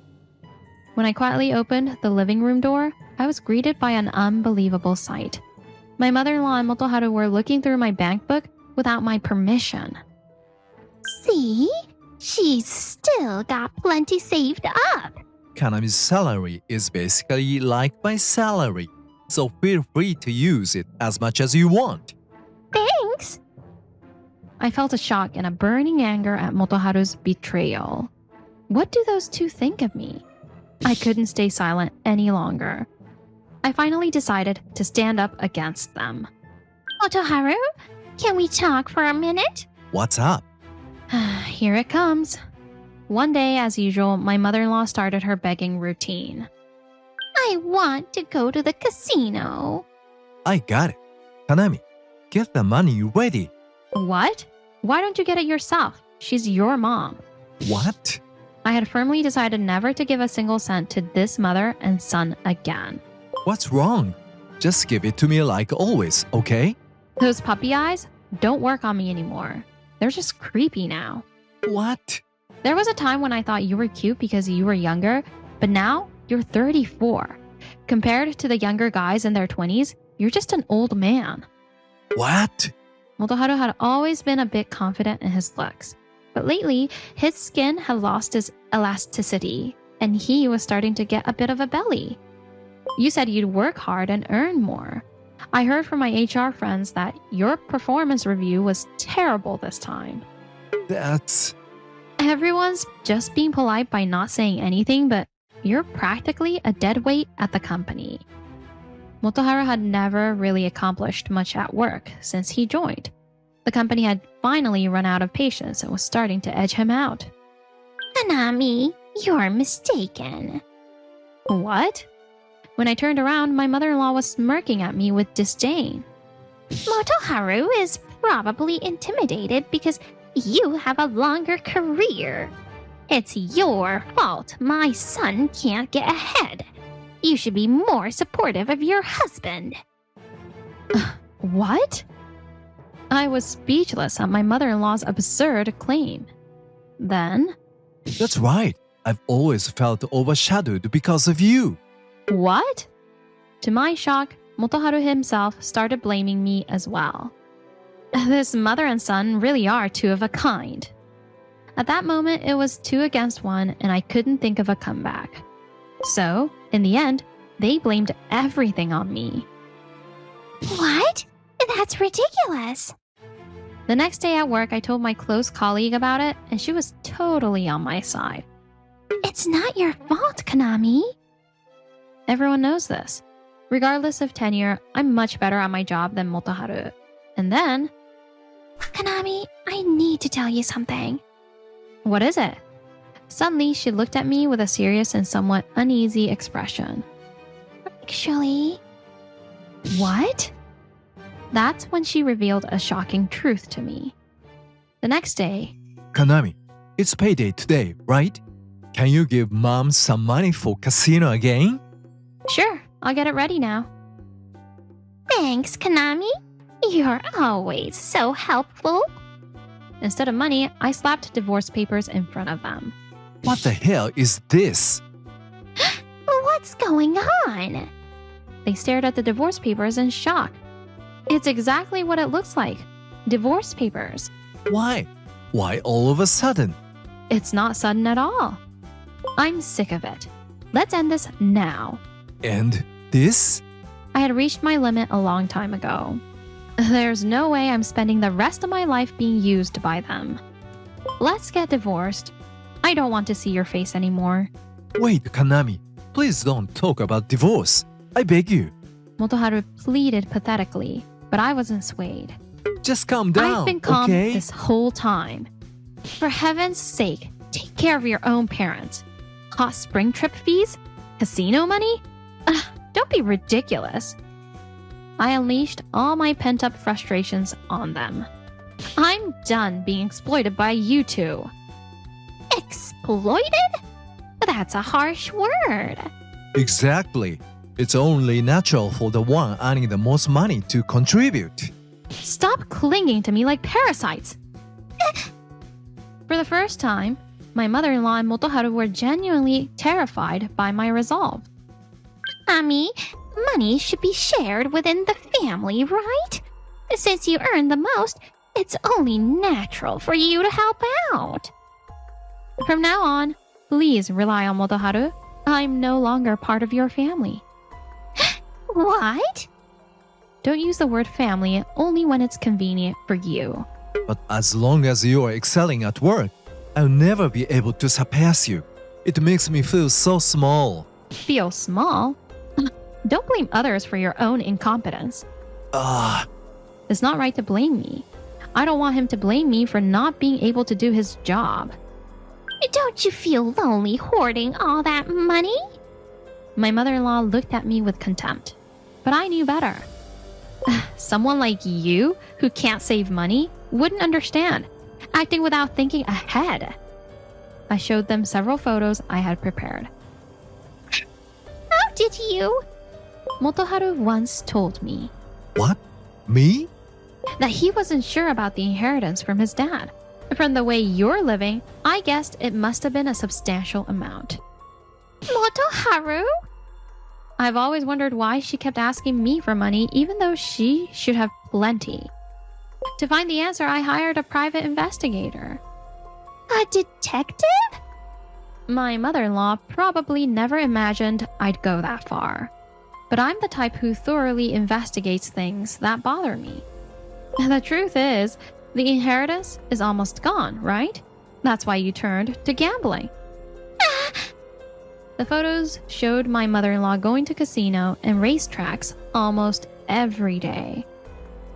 Speaker 2: When I quietly opened the living room door, I was greeted by an unbelievable sight. My mother-in-law and Motoharu were looking through my bank book without my permission.
Speaker 1: See? She's still got plenty saved up.
Speaker 3: Kanami's salary is basically like my salary, so feel free to use it as much as you want.
Speaker 1: Thanks.
Speaker 2: I felt a shock and a burning anger at Motoharu's betrayal. What do those two think of me? I couldn't stay silent any longer. I finally decided to stand up against them.
Speaker 1: Motoharu, can we talk for a minute?
Speaker 3: What's up?
Speaker 2: Here it comes. One day, as usual, my mother-in-law started her begging routine.
Speaker 1: I want to go to the casino.
Speaker 3: I got it. Kanami, get the money ready.
Speaker 2: What? Why don't you get it yourself? She's your mom.
Speaker 3: What?
Speaker 2: I had firmly decided never to give a single cent to this mother and son again.
Speaker 3: What's wrong? Just give it to me like always, okay?
Speaker 2: Those puppy eyes don't work on me anymore. They're just creepy now.
Speaker 3: What?
Speaker 2: There was a time when I thought you were cute because you were younger, but now you're 34. Compared to the younger guys in their 20s, you're just an old man.
Speaker 3: What?
Speaker 2: Motoharu had always been a bit confident in his looks, but lately his skin had lost its elasticity and he was starting to get a bit of a belly. You said you'd work hard and earn more. I heard from my HR friends that your performance review was terrible this time.
Speaker 3: That's...
Speaker 2: Everyone's just being polite by not saying anything, but you're practically a dead weight at the company. Motoharu had never really accomplished much at work since he joined. The company had finally run out of patience and was starting to edge him out.
Speaker 1: Kanami, you're mistaken.
Speaker 2: What? When I turned around, my mother-in-law was smirking at me with disdain.
Speaker 1: Motoharu is probably intimidated because you have a longer career. It's your fault my son can't get ahead. You should be more supportive of your husband.
Speaker 2: What? I was speechless at my mother-in-law's absurd claim. Then,
Speaker 3: That's right. I've always felt overshadowed because of you.
Speaker 2: what? To my shock, Motoharu himself started blaming me as well. This mother and son really are two of a kind. At that moment, it was 2 against 1 and I couldn't think of a comeback. So, in the end, they blamed everything on me.
Speaker 1: What? That's ridiculous.
Speaker 2: The next day at work, I told my close colleague about it and she was totally on my side.
Speaker 1: It's not your fault, Kanami.
Speaker 2: Everyone knows this. Regardless of tenure, I'm much better at my job than Motoharu. And then,
Speaker 1: Kanami, I need to tell you something.
Speaker 2: what is it? Suddenly, she looked at me with a serious and somewhat uneasy expression.
Speaker 1: Actually,
Speaker 2: What? That's when she revealed a shocking truth to me. The next day,
Speaker 3: Kanami, it's payday today, right? Can you give mom some money for casino again?
Speaker 2: sure, I'll get it ready now.
Speaker 1: thanks, Kanami. You're always so helpful.
Speaker 2: Instead of money, I slapped divorce papers in front of them.
Speaker 3: What the hell is this?
Speaker 1: What's going on?
Speaker 2: They stared at the divorce papers in shock. It's exactly what it looks like. Divorce papers.
Speaker 3: Why? Why all of a sudden?
Speaker 2: It's not sudden at all. I'm sick of it. Let's end this now.
Speaker 3: And this?
Speaker 2: I had reached my limit a long time ago. There's no way I'm spending the rest of my life being used by them. Let's get divorced. I don't want to see your face anymore.
Speaker 3: Wait, Kanami. Please don't talk about divorce. I beg you.
Speaker 2: Motoharu pleaded pathetically, but I wasn't swayed.
Speaker 3: Just calm down,
Speaker 2: I've been calm
Speaker 3: okay?
Speaker 2: this whole time. For heaven's sake, take care of your own parents. Hot spring trip fees? Casino money? Don't be ridiculous. I unleashed all my pent-up frustrations on them. I'm done being exploited by you two.
Speaker 1: Exploited? That's a harsh word.
Speaker 3: Exactly. It's only natural for the one earning the most money to contribute.
Speaker 2: Stop clinging to me like parasites. For the first time, my mother-in-law and Motoharu were genuinely terrified by my resolve.
Speaker 1: Ami, money should be shared within the family, right? Since you earn the most, it's only natural for you to help out.
Speaker 2: From now on, please rely on Motoharu. I'm no longer part of your family.
Speaker 1: What?
Speaker 2: Don't use the word family only when it's convenient for you.
Speaker 3: But as long as you are excelling at work, I'll never be able to surpass you. It makes me feel so small.
Speaker 2: Feel small? Don't blame others for your own incompetence. It's not right to blame me. I don't want him to blame me for not being able to do his job.
Speaker 1: Don't you feel lonely hoarding all that money?
Speaker 2: My mother-in-law looked at me with contempt, but I knew better. Someone like you, who can't save money, wouldn't understand, acting without thinking ahead. I showed them several photos I had prepared.
Speaker 1: How did you?
Speaker 2: Motoharu once told me.
Speaker 3: What? Me?
Speaker 2: That he wasn't sure about the inheritance from his dad. From the way you're living, I guessed it must have been a substantial amount.
Speaker 1: Motoharu?
Speaker 2: I've always wondered why she kept asking me for money even though she should have plenty. To find the answer, I hired a private investigator.
Speaker 1: A detective?
Speaker 2: My mother-in-law probably never imagined I'd go that far. But I'm the type who thoroughly investigates things that bother me. The truth is, the inheritance is almost gone, right? That's why you turned to gambling. The photos showed my mother-in-law going to casino and racetracks almost every day.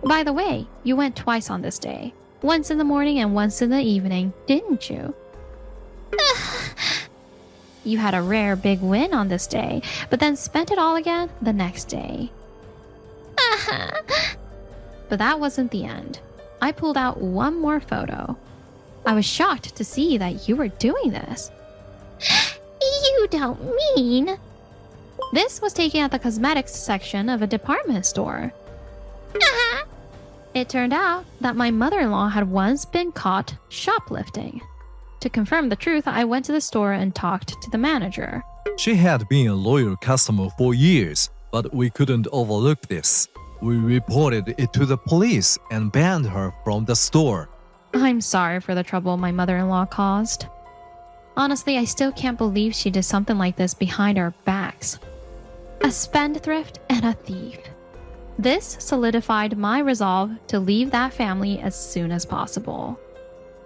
Speaker 2: By the way, you went twice on this day. Once in the morning and once in the evening, didn't you? You had a rare big win on this day, but then spent it all again the next day. But that wasn't the end. I pulled out one more photo. I was shocked to see that you were doing this.
Speaker 1: You don't mean...
Speaker 2: This was taken at the cosmetics section of a department store. It turned out that my mother-in-law had once been caught shoplifting. To confirm the truth, I went to the store and talked to the manager.
Speaker 3: She had been a loyal customer for years, but we couldn't overlook this. We reported it to the police and banned her from the store.
Speaker 2: I'm sorry for the trouble my mother-in-law caused. Honestly, I still can't believe she did something like this behind our backs. A spendthrift and a thief. This solidified my resolve to leave that family as soon as possible.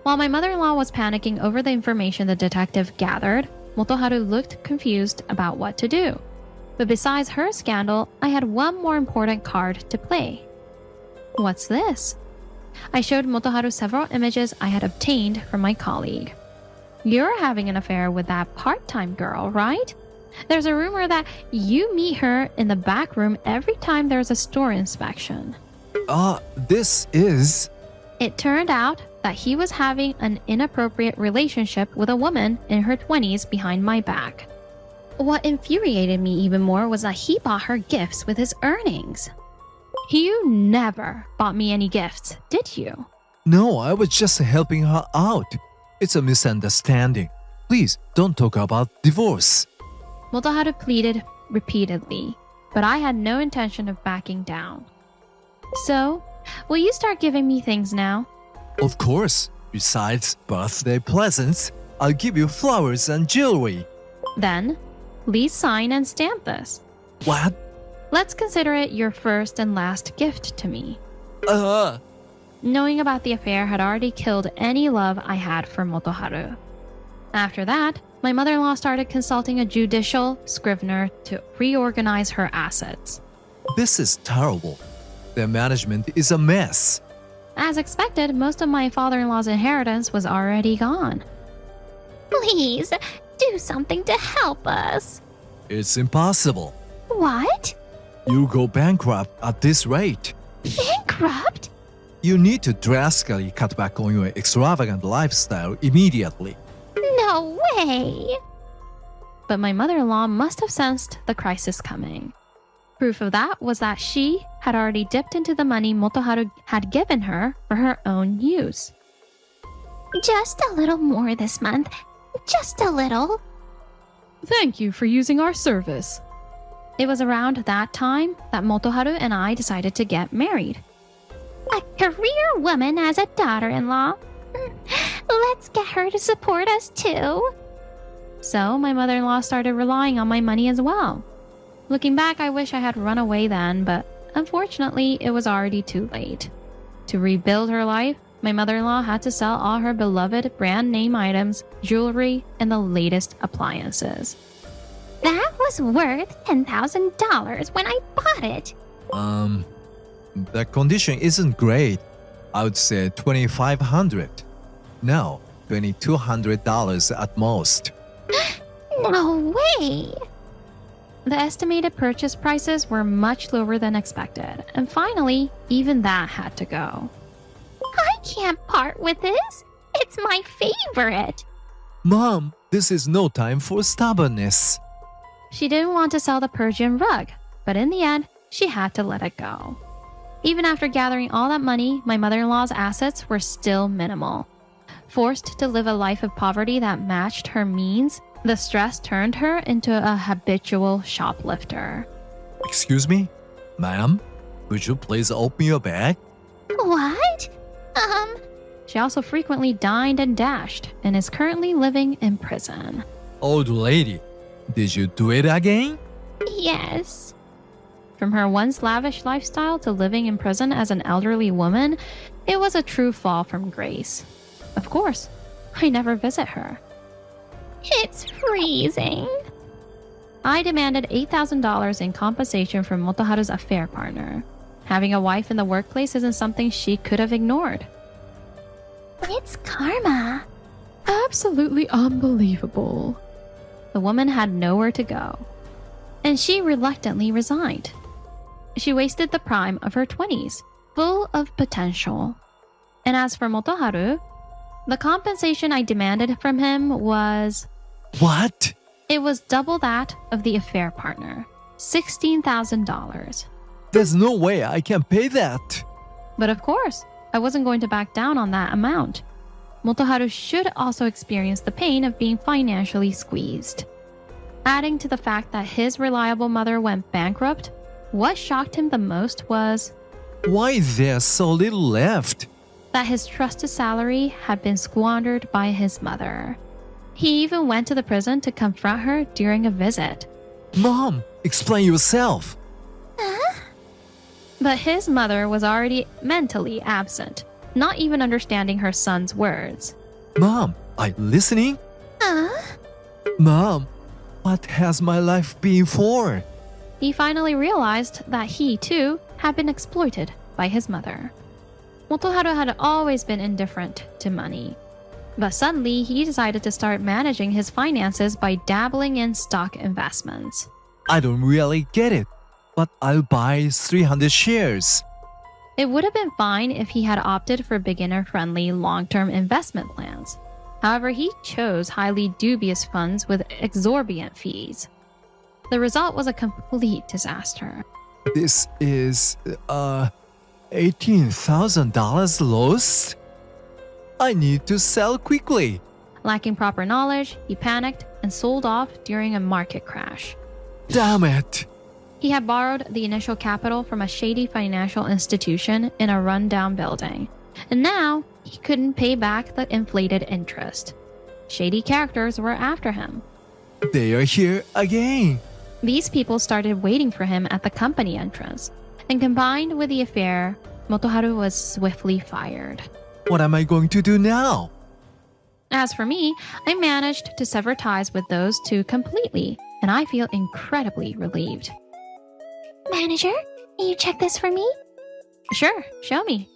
Speaker 2: While my mother-in-law was panicking over the information the detective gathered, Motoharu looked confused about what to do. But besides her scandal, I had one more important card to play. What's this? I showed Motoharu several images I had obtained from my colleague. You're having an affair with that part-time girl, right? There's a rumor that you meet her in the back room every time there's a store inspection.
Speaker 3: This is...
Speaker 2: It turned out that he was having an inappropriate relationship with a woman in her 20s behind my back. What infuriated me even more was that he bought her gifts with his earnings. You never bought me any gifts, did you?
Speaker 3: No, I was just helping her out. It's a misunderstanding. Please, don't talk about divorce.
Speaker 2: Motoharu pleaded repeatedly, but I had no intention of backing down. So, will you start giving me things now?
Speaker 3: Of course. Besides birthday presents, I'll give you flowers and jewelry.
Speaker 2: Then, please sign and stamp this.
Speaker 3: What?
Speaker 2: Let's consider it your first and last gift to me. Knowing about the affair had already killed any love I had for Motoharu. After that, My mother-in-law started consulting a judicial scrivener to reorganize her assets.
Speaker 3: This is terrible. Their management is a mess.
Speaker 2: As expected, most of my father-in-law's inheritance was already gone.
Speaker 1: Please, do something to help us.
Speaker 3: It's impossible.
Speaker 1: What?
Speaker 3: You go bankrupt at this rate.
Speaker 1: Bankrupt?
Speaker 3: You need to drastically cut back on your extravagant lifestyle immediately.
Speaker 1: No way.
Speaker 2: But my mother-in-law must have sensed the crisis coming. Proof of that was that she had already dipped into the money Motoharu had given her for her own use.
Speaker 1: Just a little more this month. Just a little.
Speaker 4: Thank you for using our service.
Speaker 2: It was around that time that Motoharu and I decided to get married.
Speaker 1: A career woman as a daughter-in-law. Let's get her to support us too.
Speaker 2: So my mother-in-law started relying on my money as well. Looking back, I wish I had run away then, but unfortunately, it was already too late. To rebuild her life, my mother-in-law had to sell all her beloved brand name items, jewelry, and the latest appliances.
Speaker 1: That was worth $10,000 when I bought it.
Speaker 3: The condition isn't great. I would say $2,500. No, $2,200 at most.
Speaker 1: No way.
Speaker 2: The estimated purchase prices were much lower than expected, and finally, even that had to go.
Speaker 1: I can't part with this. It's my favorite.
Speaker 3: Mom, this is no time for stubbornness.
Speaker 2: She didn't want to sell the Persian rug, but in the end, she had to let it go. Even after gathering all that money, my mother-in-law's assets were still minimal. Forced to live a life of poverty that matched her means, the stress turned her into a habitual shoplifter.
Speaker 3: Excuse me? Ma'am, would you please open your bag?
Speaker 1: What?
Speaker 2: She also frequently dined and dashed and is currently living in prison.
Speaker 3: Old lady, did you do it again?
Speaker 1: Yes.
Speaker 2: From her once lavish lifestyle to living in prison as an elderly woman, it was a true fall from grace. Of course, I never visit her.
Speaker 1: It's freezing.
Speaker 2: I demanded $8,000 in compensation from Motoharu's affair partner. Having a wife in the workplace isn't something she could have ignored.
Speaker 1: It's karma.
Speaker 4: Absolutely unbelievable.
Speaker 2: The woman had nowhere to go, and she reluctantly resigned. She wasted the prime of her 20s, full of potential. And as for Motoharu, the compensation I demanded from him was...
Speaker 3: What?
Speaker 2: It was double that of the affair partner, $16,000.
Speaker 3: There's no way I can pay that.
Speaker 2: But of course, I wasn't going to back down on that amount. Motoharu should also experience the pain of being financially squeezed. Adding to the fact that his reliable mother went bankrupt, what shocked him the most was
Speaker 3: Why there's so little left?
Speaker 2: that his trusted salary had been squandered by his mother. He even went to the prison to confront her during a visit.
Speaker 3: Mom, explain yourself.
Speaker 2: But his mother was already mentally absent, not even understanding her son's words.
Speaker 3: Mom, are you listening? Mom, what has my life been for?
Speaker 2: He finally realized that he, too, had been exploited by his mother. Motoharu had always been indifferent to money. But suddenly, he decided to start managing his finances by dabbling in stock investments.
Speaker 3: I don't really get it, but I'll buy 300 shares.
Speaker 2: It would have been fine if he had opted for beginner-friendly long-term investment plans. However, he chose highly dubious funds with exorbitant fees. The result was a complete disaster.
Speaker 3: This is, $18,000 lost? I need to sell quickly.
Speaker 2: Lacking proper knowledge, he panicked and sold off during a market crash.
Speaker 3: Damn it.
Speaker 2: He had borrowed the initial capital from a shady financial institution in a rundown building, and now he couldn't pay back the inflated interest. Shady characters were after him.
Speaker 3: They are here again.
Speaker 2: These people started waiting for him at the company entrance, and combined with the affair, Motoharu was swiftly fired.
Speaker 3: What am I going to do now?
Speaker 2: As for me, I managed to sever ties with those two completely, and I feel incredibly relieved.
Speaker 1: Manager, can you check this for me?
Speaker 2: Sure, show me.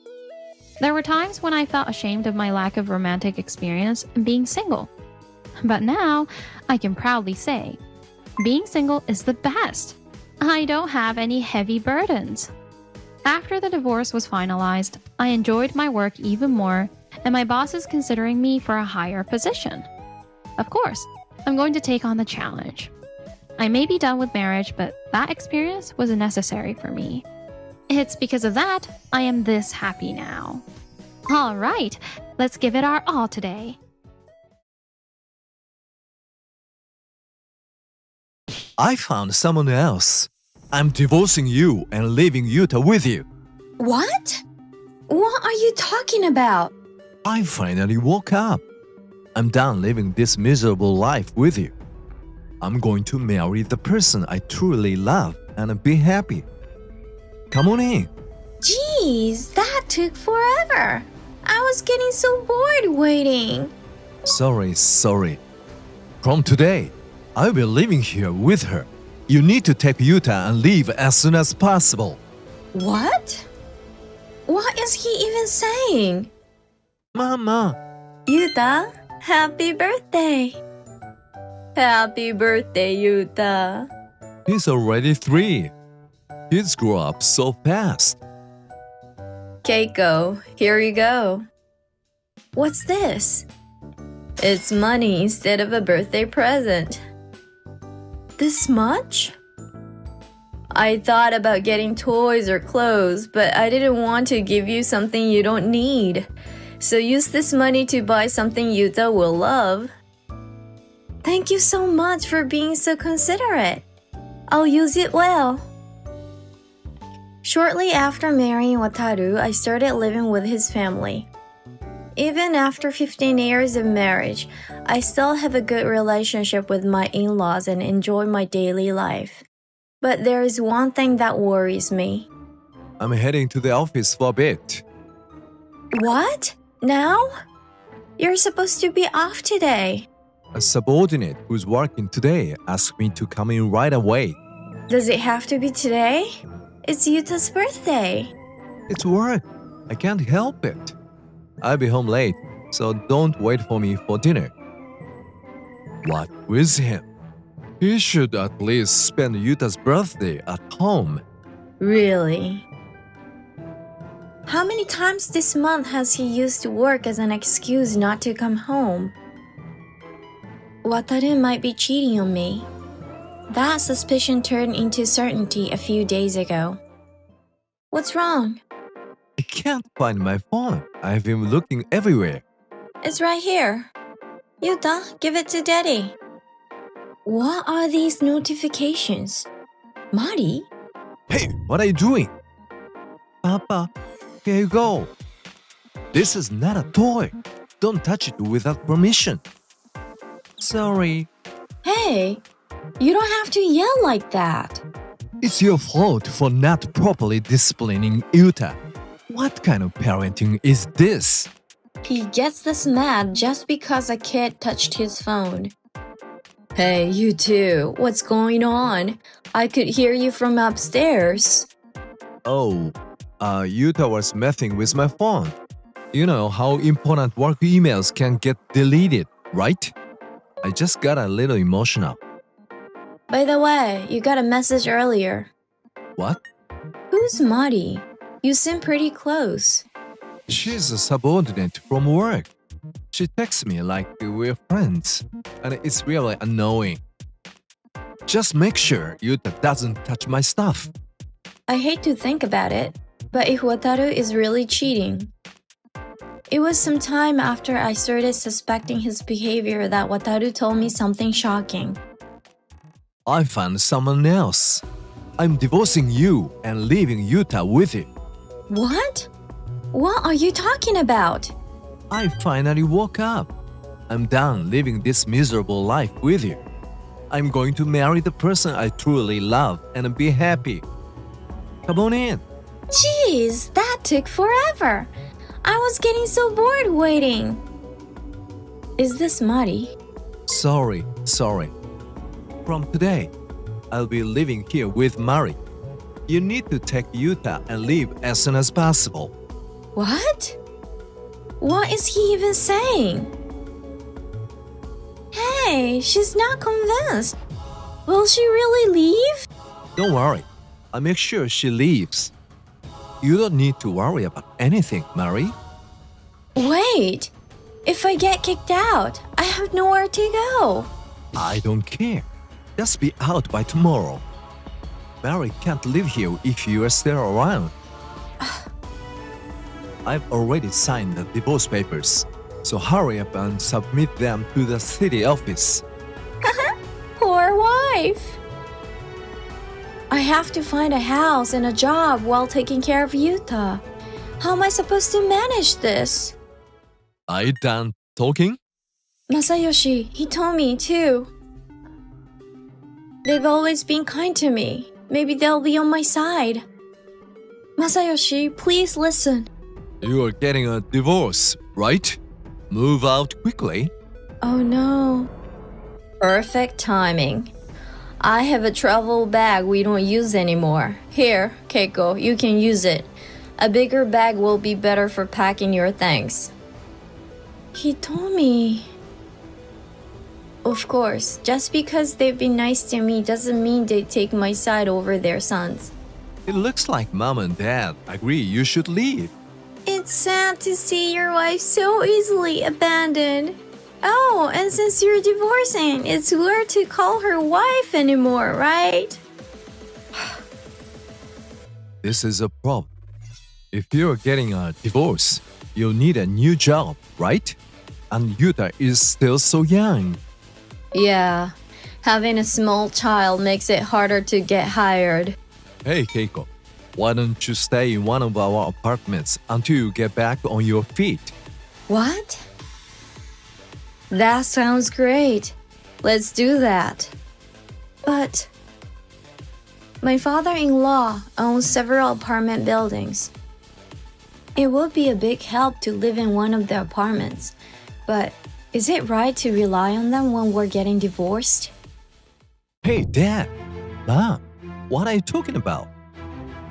Speaker 2: There were times when I felt ashamed of my lack of romantic experience in being single. But now, I can proudly say, being single is the best. I don't have any heavy burdens. After the divorce was finalized, I enjoyed my work even more, and my boss is considering me for a higher position. Of course, I'm going to take on the challenge. I may be done with marriage, but that experience was necessary for me. It's because of that I am this happy now. All right, let's give it our all today.
Speaker 3: I found someone else. I'm divorcing you and leaving Yuta with you.
Speaker 5: What? What are you talking about?
Speaker 3: I finally woke up. I'm done living this miserable life with you. I'm going to marry the person I truly love and be happy. Come on in.
Speaker 5: Jeez, that took forever. I was getting so bored waiting.
Speaker 3: Sorry. From today, I'll be living here with her. You need to take Yuta and leave as soon as possible.
Speaker 5: What? What is he even saying?
Speaker 3: Mama.
Speaker 5: Yuta, happy birthday. Happy birthday, Yuta.
Speaker 3: He's already 3. Kids grow up so fast.
Speaker 5: Keiko, here you go. What's this? It's money instead of a birthday present. This much? I thought about getting toys or clothes, but I didn't want to give you something you don't need. So use this money to buy something Yuta will love. Thank you so much for being so considerate. I'll use it well. Shortly after marrying Wataru, I started living with his family. Even after 15 years of marriage, I still have a good relationship with my in-laws and enjoy my daily life. But there is one thing that worries me.
Speaker 3: I'm heading to the office for a bit.
Speaker 5: What? Now? You're supposed to be off today.
Speaker 3: A subordinate who's working today asked me to come in right away.
Speaker 5: Does it have to be today? It's Yuta's birthday.
Speaker 3: It's work. I can't help it. I'll be home late, so don't wait for me for dinner. What with him? He should at least spend Yuta's birthday at home.
Speaker 5: Really? How many times this month has he used work as an excuse not to come home? Wataru might be cheating on me. That suspicion turned into certainty a few days ago. What's wrong?
Speaker 3: I can't find my phone. I've been looking everywhere.
Speaker 5: It's right here. Yuta, give it to Daddy. What are these notifications? Mari?
Speaker 3: Hey, what are you doing? Papa, here you go. This is not a toy. Don't touch it without permission. Sorry.
Speaker 5: Hey, you don't have to yell like that.
Speaker 3: It's your fault for not properly disciplining Yuta. What kind of parenting is this?
Speaker 5: He gets this mad just because a kid touched his phone. Hey, you two, what's going on? I could hear you from upstairs.
Speaker 3: Oh, Yuta was messing with my phone. You know how important work emails can get deleted, right? I just got a little emotional.
Speaker 5: By the way, you got a message earlier.
Speaker 3: What?
Speaker 5: Who's Mari? You seem pretty close.
Speaker 3: She's a subordinate from work. She texts me like we're friends, and it's really annoying. Just make sure Yuta doesn't touch my stuff.
Speaker 5: I hate to think about it, but if Wataru is really cheating. It was some time after I started suspecting his behavior that Wataru told me something shocking.
Speaker 3: I found someone else. I'm divorcing you and leaving Yuta with you.
Speaker 5: What? What are you talking about?
Speaker 3: I finally woke up. I'm done living this miserable life with you. I'm going to marry the person I truly love and be happy. Come on in.
Speaker 5: Jeez, that took forever. I was getting so bored waiting. Is this Mari?
Speaker 3: Sorry. From today, I'll be living here with Mari. You need to take Yuta and leave as soon as possible.
Speaker 5: What? What is he even saying? Hey, she's not convinced. Will she really leave?
Speaker 3: Don't worry, I'll make sure she leaves. You don't need to worry about anything, Mari.
Speaker 5: Wait, if I get kicked out, I have nowhere to go.
Speaker 3: I don't care. Just be out by tomorrow. Mari can't live here if you are still around. I've already signed the divorce papers, so hurry up and submit them to the city office.
Speaker 5: Poor wife. I have to find a house and a job while taking care of Yuta. How am I supposed to manage this?
Speaker 3: Are you done talking?
Speaker 5: Masayoshi, he told me too. They've always been kind to me. Maybe they'll be on my side. Masayoshi, please listen.
Speaker 3: You are getting a divorce, right? Move out quickly.
Speaker 5: Oh no. Perfect timing. I have a travel bag we don't use anymore. Here, Keiko, you can use it. A bigger bag will be better for packing your things. He told me. Of course, just because they've been nice to me doesn't mean they take my side over their sons.
Speaker 3: It looks like Mom and Dad agree you should leave.
Speaker 5: It's sad to see your wife so easily abandoned. Oh, and since you're divorcing, it's weird to call her wife anymore, right?
Speaker 3: This is a problem. If you're getting a divorce, you'll need a new job, right? And Yuta is still so young.
Speaker 5: Yeah, having a small child makes it harder to get hired.
Speaker 3: Hey, Keiko, why don't you stay in one of our apartments until you get back on your feet?
Speaker 5: What? That sounds great. Let's do that. But my father-in-law owns several apartment buildings. It would be a big help to live in one of the apartments, but is it right to rely on them when we're getting divorced?
Speaker 3: Hey, Dad, Mom, what are you talking about?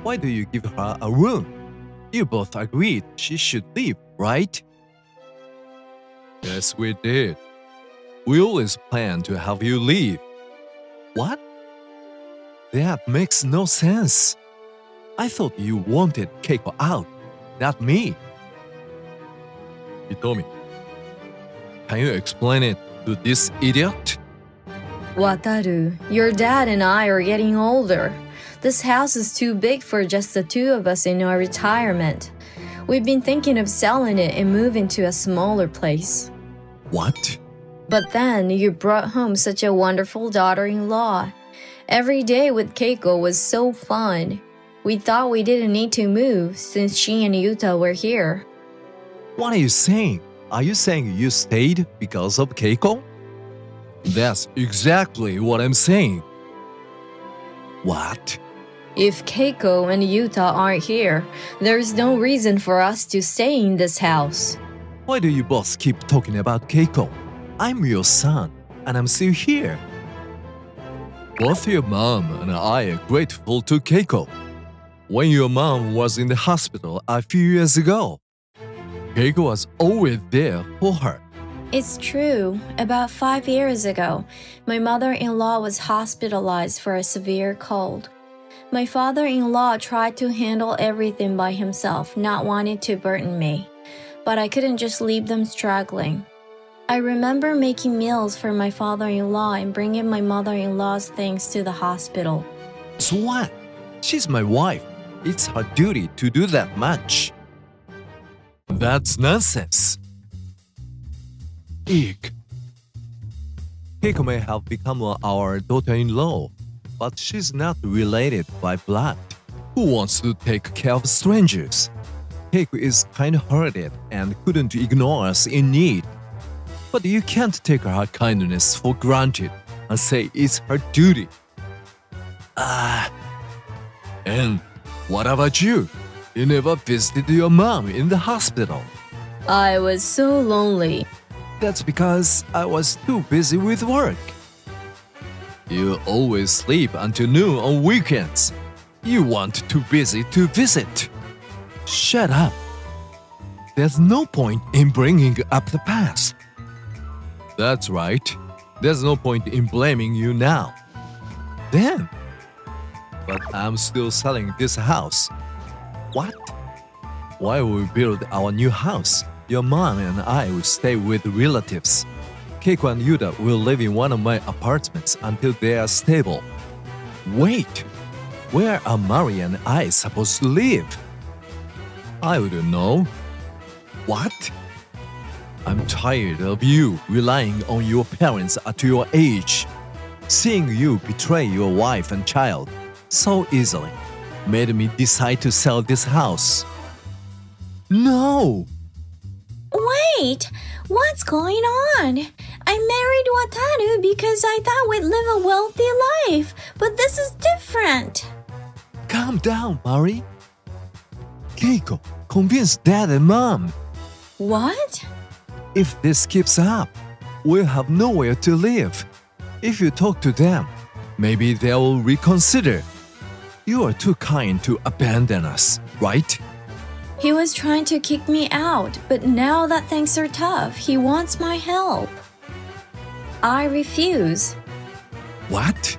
Speaker 3: Why do you give her a room? You both agreed she should leave, right? Yes, we did. We always planned to have you leave. What? That makes no sense. I thought you wanted Keiko out, not me. Hitomi, can you explain it to this idiot?
Speaker 5: Wataru, your dad and I are getting older. This house is too big for just the two of us in our retirement. We've been thinking of selling it and moving to a smaller place.
Speaker 3: What?
Speaker 5: But then you brought home such a wonderful daughter-in-law. Every day with Keiko was so fun. We thought we didn't need to move since she and Yuta were here.
Speaker 3: What are you saying? Are you saying you stayed because of Keiko? That's exactly what I'm saying. What?
Speaker 5: If Keiko and Yuta aren't here, there's no reason for us to stay in this house.
Speaker 3: Why do you both keep talking about Keiko? I'm your son, and I'm still here. Both your mom and I are grateful to Keiko. When your mom was in the hospital a few years ago, Keiko was always there for her.
Speaker 5: It's true. About 5 years ago, my mother-in-law was hospitalized for a severe cold. My father-in-law tried to handle everything by himself, not wanting to burden me. But I couldn't just leave them struggling. I remember making meals for my father-in-law and bringing my mother-in-law's things to the hospital.
Speaker 3: So what? She's my wife. It's her duty to do that much. That's nonsense. Eek. Keiko may have become our daughter-in-law, but she's not related by blood. Who wants to take care of strangers? Keiko is kind-hearted and couldn't ignore us in need. But you can't take her kindness for granted and say it's her duty. And what about you? You never visited your mom in the hospital.
Speaker 5: I was so lonely.
Speaker 3: That's because I was too busy with work. You always sleep until noon on weekends. You want too busy to visit. Shut up. There's no point in bringing up the past. That's right. There's no point in blaming you now. Then. But I'm still selling this house. What? While we build our new house, your mom and I will stay with relatives. Keiko and Yuta will live in one of my apartments until they are stable. Wait, where are Mari and I supposed to live? I wouldn't know. What? I'm tired of you relying on your parents at your age. Seeing you betray your wife and child so easily made me decide to sell this house. No!
Speaker 5: Wait, what's going on? I married Wataru because I thought we'd live a wealthy life, but this is different.
Speaker 3: Calm down, Mari. Keiko, convince Dad and Mom.
Speaker 5: What?
Speaker 3: If this keeps up, we'll have nowhere to live. If you talk to them, maybe they'll reconsider. You are too kind to abandon us, right?
Speaker 5: He was trying to kick me out, but now that things are tough, he wants my help. I refuse.
Speaker 3: What?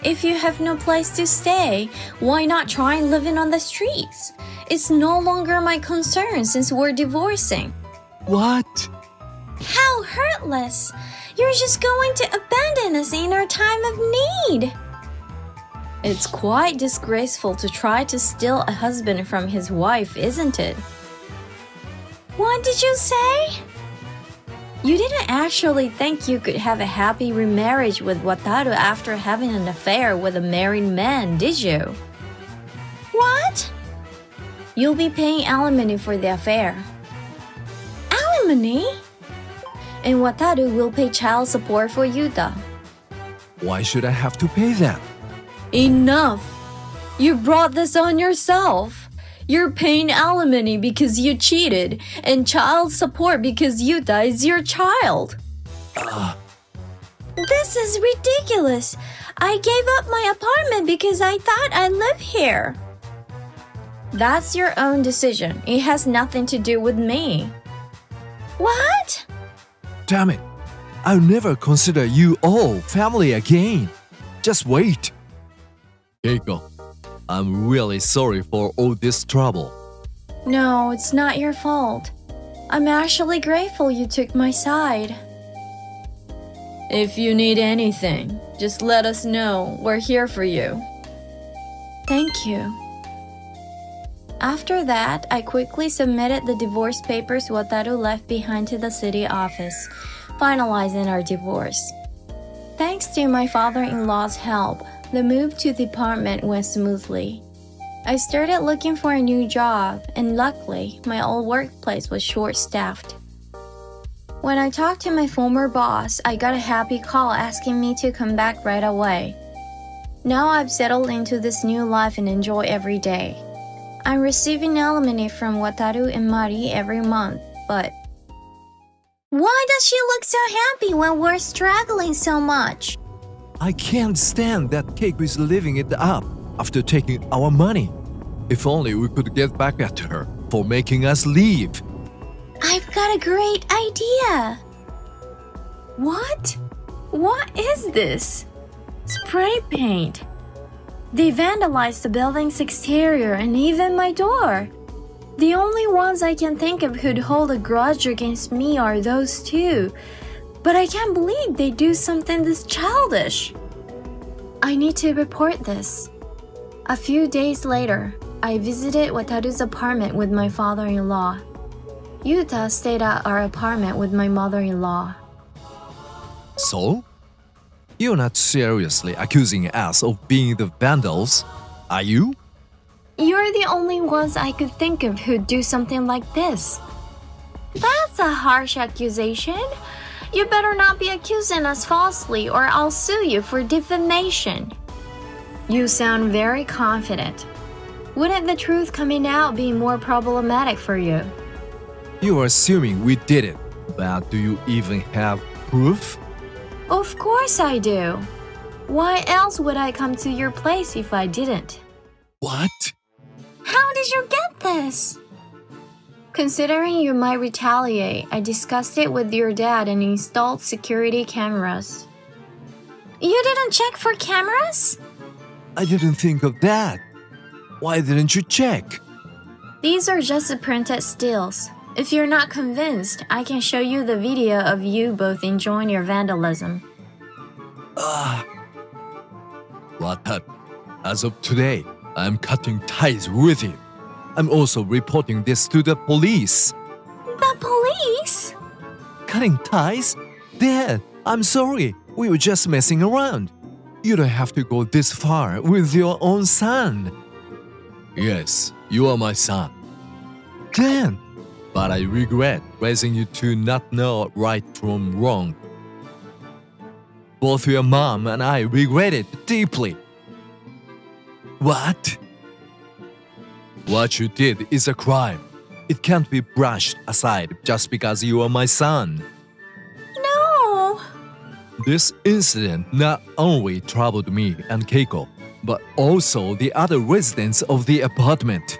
Speaker 5: If you have no place to stay, why not try living on the streets? It's no longer my concern since we're divorcing.
Speaker 3: What?
Speaker 5: How heartless! You're just going to abandon us in our time of need. It's quite disgraceful to try to steal a husband from his wife, isn't it? What did you say? You didn't actually think you could have a happy remarriage with Wataru after having an affair with a married man, did you? What? You'll be paying alimony for the affair. Alimony? And Wataru will pay child support for Yuta.
Speaker 3: Why should I have to pay that?
Speaker 5: Enough! You brought this on yourself. You're paying alimony because you cheated, and child support because Yuta is your child. This is ridiculous. I gave up my apartment because I thought I lived here. That's your own decision. It has nothing to do with me. What?
Speaker 3: Damn it. I'll never consider you all family again. Just wait. Keiko, I'm really sorry for all this trouble.
Speaker 5: No, it's not your fault. I'm actually grateful you took my side. If you need anything, just let us know. We're here for you. Thank you. After that, I quickly submitted the divorce papers Wataru left behind to the city office, finalizing our divorce. Thanks to my father-in-law's help, the move to the apartment went smoothly. I started looking for a new job, and luckily, my old workplace was short-staffed. When I talked to my former boss, I got a happy call asking me to come back right away. Now I've settled into this new life and enjoy every day. I'm receiving alimony from Wataru and Mari every month, but... Why does she look so happy when we're struggling so much?
Speaker 3: I can't stand that Keiko is living it up after taking our money. If only we could get back at her for making us leave.
Speaker 5: I've got a great idea. What? What is this? Spray paint. They vandalized the building's exterior and even my door. The only ones I can think of who'd hold a grudge against me are those two. But I can't believe they do something this childish. I need to report this. A few days later, I visited Wataru's apartment with my father-in-law. Yuta stayed at our apartment with my mother-in-law.
Speaker 3: So? You're not seriously accusing us of being the vandals, are you?
Speaker 5: You're the only ones I could think of who'd do something like this. That's a harsh accusation. You better not be accusing us falsely or I'll sue you for defamation. You sound very confident. Wouldn't the truth coming out be more problematic for you?
Speaker 3: You are assuming we did it, But do you even have proof?
Speaker 5: Of course I do. Why else would I come to your place if I didn't?
Speaker 3: What?
Speaker 5: How did you get this? Considering you might retaliate, I discussed it with your dad and installed security cameras. You didn't check for cameras?
Speaker 3: I didn't think of that. Why didn't you check?
Speaker 5: These are just the printed stills. If you're not convinced, I can show you the video of you both enjoying your vandalism.
Speaker 3: Wataru, as of today, I'm cutting ties with you. I'm also reporting this to the police.
Speaker 5: The police?
Speaker 3: Cutting ties? Dad, I'm sorry. We were just messing around. You don't have to go this far with your own son. Yes, you are my son. Then, but I regret raising you to not know right from wrong. Both your mom and I regret it deeply. What? What you did is a crime. It can't be brushed aside just because you are my son.
Speaker 5: No!
Speaker 3: This incident not only troubled me and Keiko, but also the other residents of the apartment.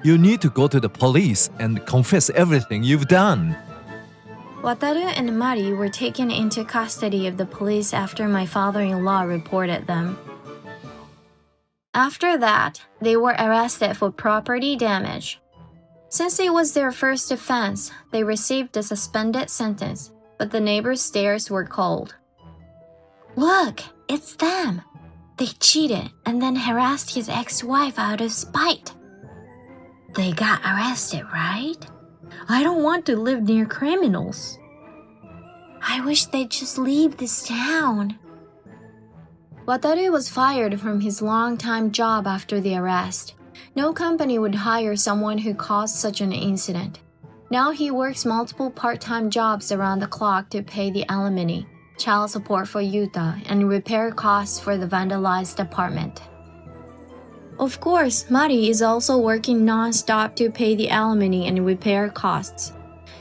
Speaker 3: You need to go to the police and confess everything you've done.
Speaker 5: Wataru and Mari were taken into custody of the police after my father-in-law reported them. After that, they were arrested for property damage. Since it was their first offense, they received a suspended sentence, but the neighbors' stares were cold. Look, it's them! They cheated and then harassed his ex-wife out of spite. They got arrested, right? I don't want to live near criminals. I wish they'd just leave this town. Wataru was fired from his long-time job after the arrest. No company would hire someone who caused such an incident. Now he works multiple part-time jobs around the clock to pay the alimony, child support for Yuta, and repair costs for the vandalized apartment. Of course, Mari is also working non-stop to pay the alimony and repair costs.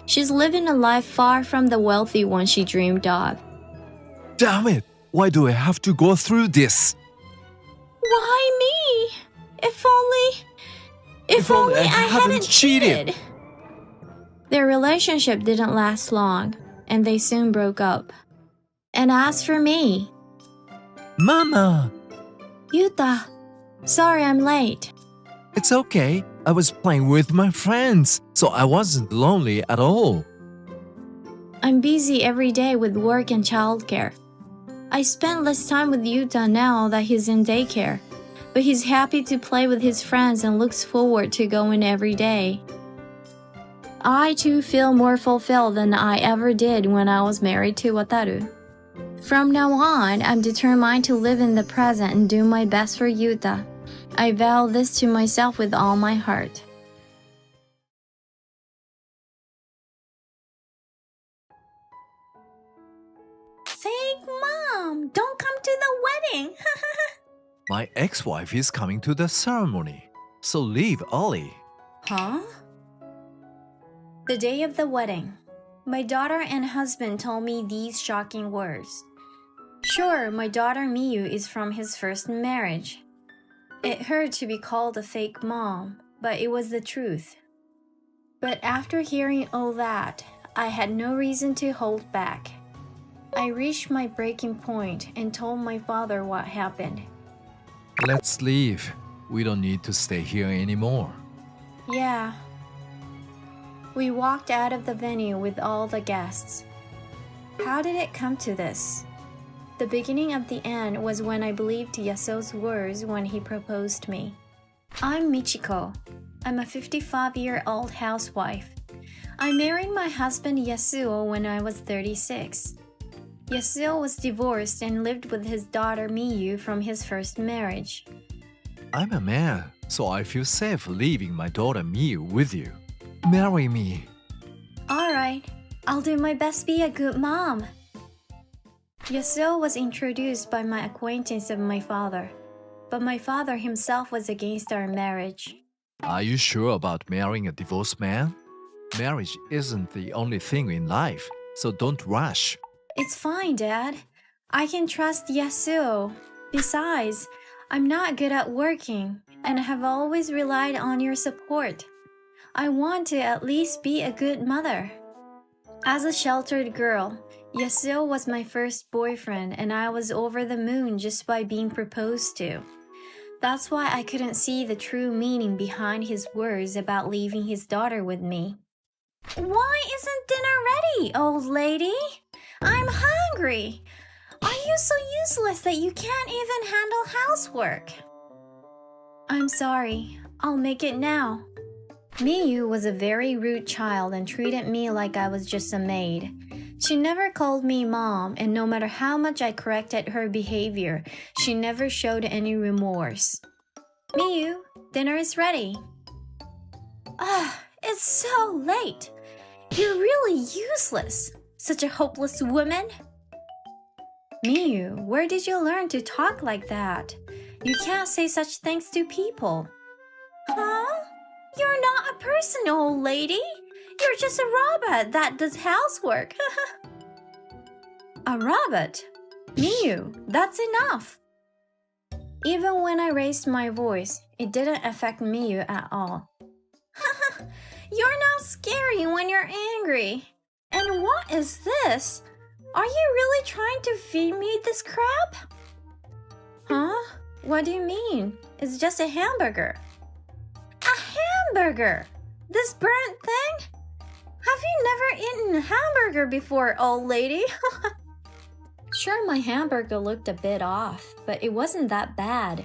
Speaker 5: She's living a life far from the wealthy one she dreamed of.
Speaker 3: Damn it! Why do I have to go through this?
Speaker 5: Why me? If only I hadn't cheated. Their relationship didn't last long, and they soon broke up. And as for me,
Speaker 3: Mama!
Speaker 5: Yuta, sorry I'm late.
Speaker 3: It's okay. I was playing with my friends, so I wasn't lonely at all.
Speaker 5: I'm busy every day with work and childcare. I spend less time with Yuta now that he's in daycare, but he's happy to play with his friends and looks forward to going every day. I too feel more fulfilled than I ever did when I was married to Wataru. From now on, I'm determined to live in the present and do my best for Yuta. I vow this to myself with all my heart. Fake mom, don't come to the wedding.
Speaker 3: My ex-wife is coming to the ceremony, so leave early.
Speaker 5: Huh? The day of the wedding, my daughter and husband told me these shocking words. Sure, my daughter Miyu is from his first marriage. It hurt to be called a fake mom, but it was the truth. But after hearing all that, I had no reason to hold back. I reached my breaking point and told my father what happened.
Speaker 3: Let's leave. We don't need to stay here anymore.
Speaker 5: Yeah. We walked out of the venue with all the guests. How did it come to this? The beginning of the end was when I believed Yasuo's words when he proposed me. I'm Michiko. I'm a 55-year-old housewife. I married my husband Yasuo when I was 36. Yasuo was divorced and lived with his daughter Miyu from his first marriage.
Speaker 3: I'm a man, so I feel safe leaving my daughter Miyu with you. Marry me.
Speaker 5: Alright, I'll do my best to be a good mom. Yasuo was introduced by my acquaintance of my father, but my father himself was against our marriage.
Speaker 3: Are you sure about marrying a divorced man? Marriage isn't the only thing in life. so don't rush.
Speaker 5: It's fine, Dad. I can trust Yasuo. Besides, I'm not good at working, and I have always relied on your support. I want to at least be a good mother. As a sheltered girl, Yasuo was my first boyfriend, and I was over the moon just by being proposed to. That's why I couldn't see the true meaning behind his words about leaving his daughter with me. Why isn't dinner ready, old lady? I'm hungry. Are you so useless that you can't even handle housework? I'm sorry. I'll make it now. Miyu was a very rude child and treated me like I was just a maid. She never called me mom, and no matter how much I corrected her behavior, she never showed any remorse. Miyu, dinner is ready. It's so late. You're really useless. Such a hopeless woman. Miyu, where did you learn to talk like that? You can't say such things to people. Huh? You're not a person, old lady. You're just a robot that does housework. A robot? Miyu, that's enough. Even when I raised my voice, it didn't affect Miyu at all. You're not scary when you're angry. And what is this? Are you really trying to feed me this crap? Huh? What do you mean? It's just a hamburger. A hamburger? This burnt thing? Have you never eaten a hamburger before, old lady? Sure, my hamburger looked a bit off, but it wasn't that bad.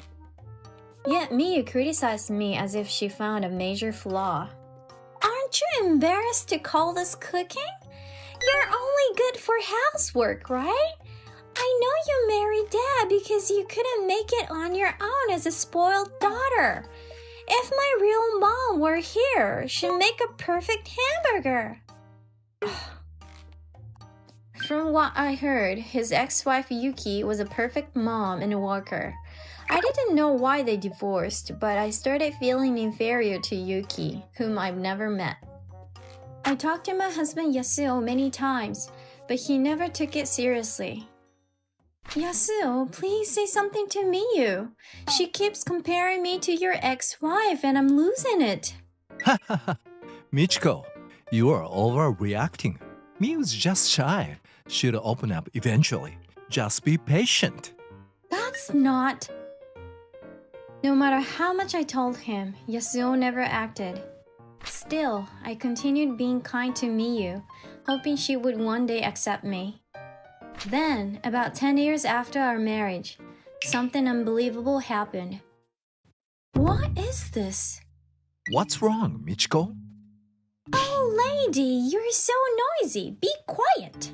Speaker 5: Yet Miyu criticized me as if she found a major flaw. Aren't you embarrassed to call this cooking? You're only good for housework, right? I know you married Dad because you couldn't make it on your own as a spoiled daughter. If my real mom were here, she'd make a perfect hamburger. From what I heard, his ex-wife Yuki was a perfect mom and a worker. I didn't know why they divorced, but I started feeling inferior to Yuki, whom I've never met. I talked to my husband Yasuo many times, but he never took it seriously. Yasuo, please say something to Miyu. She keeps comparing me to your ex-wife and I'm losing it.
Speaker 3: Michiko, you are overreacting. Miyu's just shy. She'll open up eventually. Just be patient.
Speaker 5: That's not... No matter how much I told him, Yasuo never acted. Still, I continued being kind to Miyu, hoping she would one day accept me. Then, about 10 years after our marriage, something unbelievable happened. What is this?
Speaker 3: What's wrong, Michiko?
Speaker 5: Oh, lady, you're so noisy. Be quiet.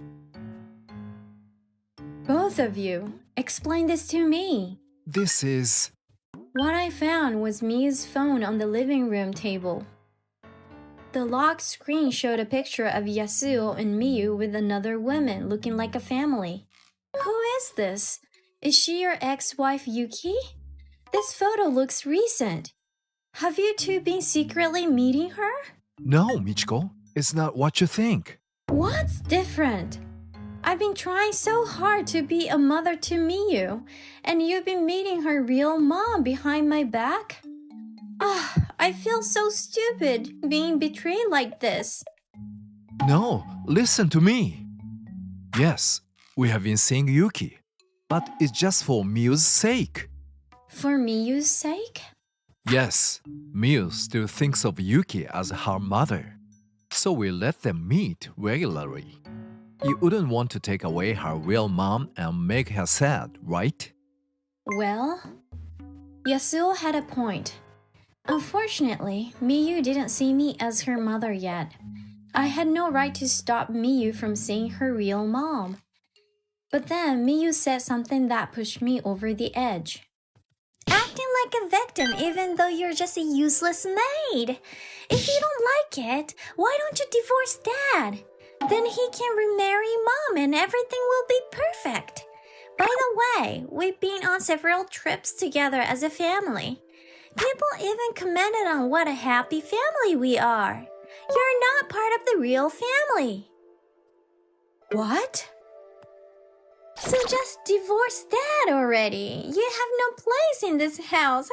Speaker 5: Both of you, explain this to me.
Speaker 3: This is...
Speaker 5: What I found was Miyu's phone on the living room table. The locked screen showed a picture of Yasuo and Miyu with another woman looking like a family. Who is this? Is she your ex-wife Yuki? This photo looks recent. Have you two been secretly meeting her?
Speaker 3: No, Michiko. It's not what you think.
Speaker 5: What's different? I've been trying so hard to be a mother to Miyu, and you've been meeting her real mom behind my back? I feel so stupid being betrayed like this.
Speaker 3: No, listen to me. Yes, we have been seeing Yuki, but it's just for Miyu's sake.
Speaker 5: For Miyu's sake?
Speaker 3: Yes, Miyu still thinks of Yuki as her mother, so we let them meet regularly. You wouldn't want to take away her real mom and make her sad, right?
Speaker 5: Well, Yasuo had a point. Unfortunately, Miyu didn't see me as her mother yet. I had no right to stop Miyu from seeing her real mom. But then Miyu said something that pushed me over the edge. Acting like a victim even though you're just a useless maid. If you don't like it, why don't you divorce Dad? Then he can remarry Mom and everything will be perfect. By the way, we've been on several trips together as a family. People even commented on what a happy family we are. You're not part of the real family. What? So just divorce Dad already. You have no place in this house.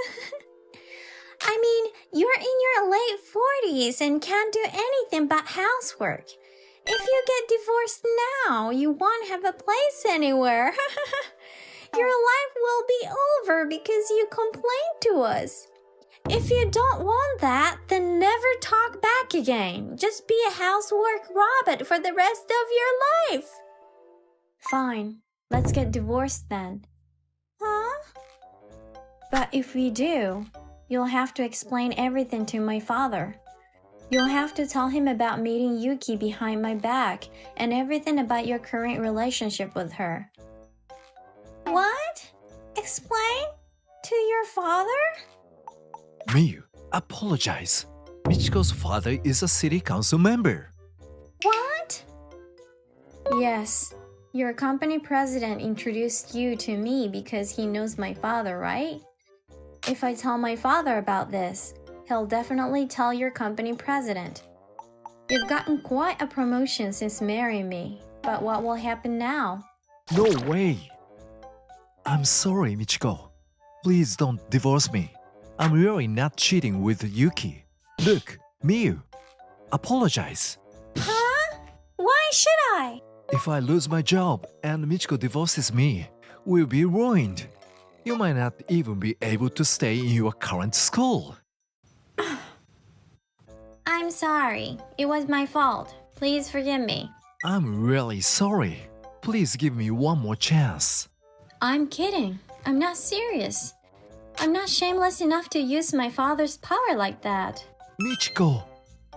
Speaker 5: I mean, you're in your late 40s and can't do anything but housework. If you get divorced now, you won't have a place anywhere. Your life will be over because you complained to us. If you don't want that, then never talk back again. Just be a housework robot for the rest of your life. Fine, let's get divorced then. Huh? But if we do, you'll have to explain everything to my father. You'll have to tell him about meeting Yuki behind my back and everything about your current relationship with her. What? Explain? To your father?
Speaker 3: Miyu, apologize. Michiko's father is a city council member.
Speaker 5: What? Yes, your company president introduced you to me because he knows my father, right? If I tell my father about this, he'll definitely tell your company president. You've gotten quite a promotion since marrying me, but what will happen now?
Speaker 3: No way. I'm sorry, Michiko. Please don't divorce me. I'm really not cheating with Yuki. Look, Miyu, apologize.
Speaker 5: Huh? Why should I?
Speaker 3: If I lose my job and Michiko divorces me, we'll be ruined. You might not even be able to stay in your current school.
Speaker 5: I'm sorry. It was my fault. Please forgive me.
Speaker 3: I'm really sorry. Please give me one more chance.
Speaker 5: I'm kidding. I'm not serious. I'm not shameless enough to use my father's power like that.
Speaker 3: Michiko!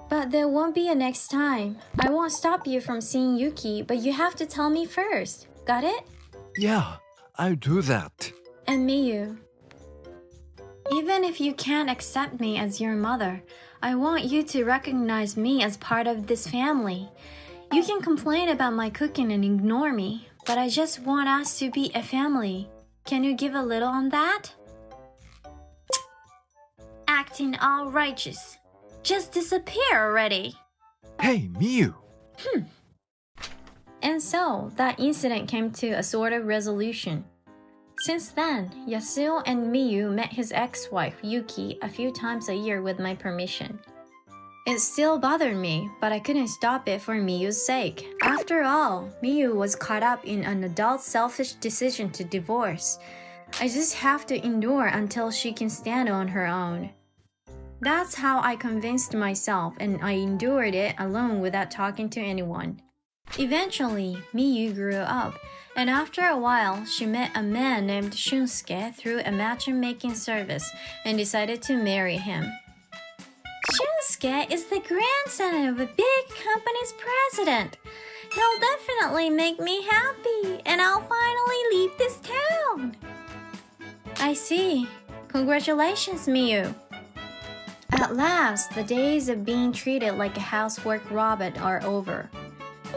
Speaker 5: But there won't be a next time. I won't stop you from seeing Yuki, but you have to tell me first. Got it?
Speaker 3: Yeah, I'll do that.
Speaker 5: And Miyu. Even if you can't accept me as your mother, I want you to recognize me as part of this family. You can complain about my cooking and ignore me, but I just want us to be a family. Can you give a little on that? Acting all righteous. Just disappear already.
Speaker 3: Hey, Miyu!
Speaker 5: And so, that incident came to a sort of resolution. Since then, Yasuo and Miyu met his ex-wife Yuki a few times a year with my permission. It still bothered me, but I couldn't stop it for Miyu's sake. After all, Miyu was caught up in an adult selfish decision to divorce. I just have to endure until she can stand on her own. That's how I convinced myself, and I endured it alone without talking to anyone. Eventually, Miyu grew up, and after a while, she met a man named Shunsuke through a matchmaking service and decided to marry him. Shunsuke is the grandson of a big company's president. He'll definitely make me happy, and I'll finally leave this town. I see. Congratulations, Miyu. At last, the days of being treated like a housework robot are over.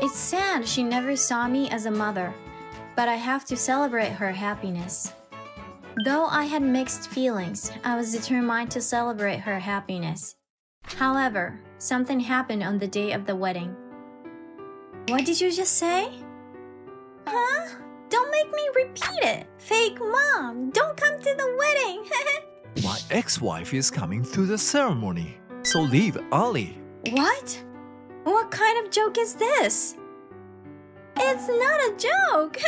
Speaker 5: It's sad she never saw me as a mother, but I have to celebrate her happiness. Though I had mixed feelings, I was determined to celebrate her happiness. However, something happened on the day of the wedding. What did you just say? Huh? Don't make me repeat it! Fake mom! Don't come to the wedding!
Speaker 3: My ex-wife is coming to the ceremony, so leave early.
Speaker 5: What? What kind of joke is this? It's not a joke!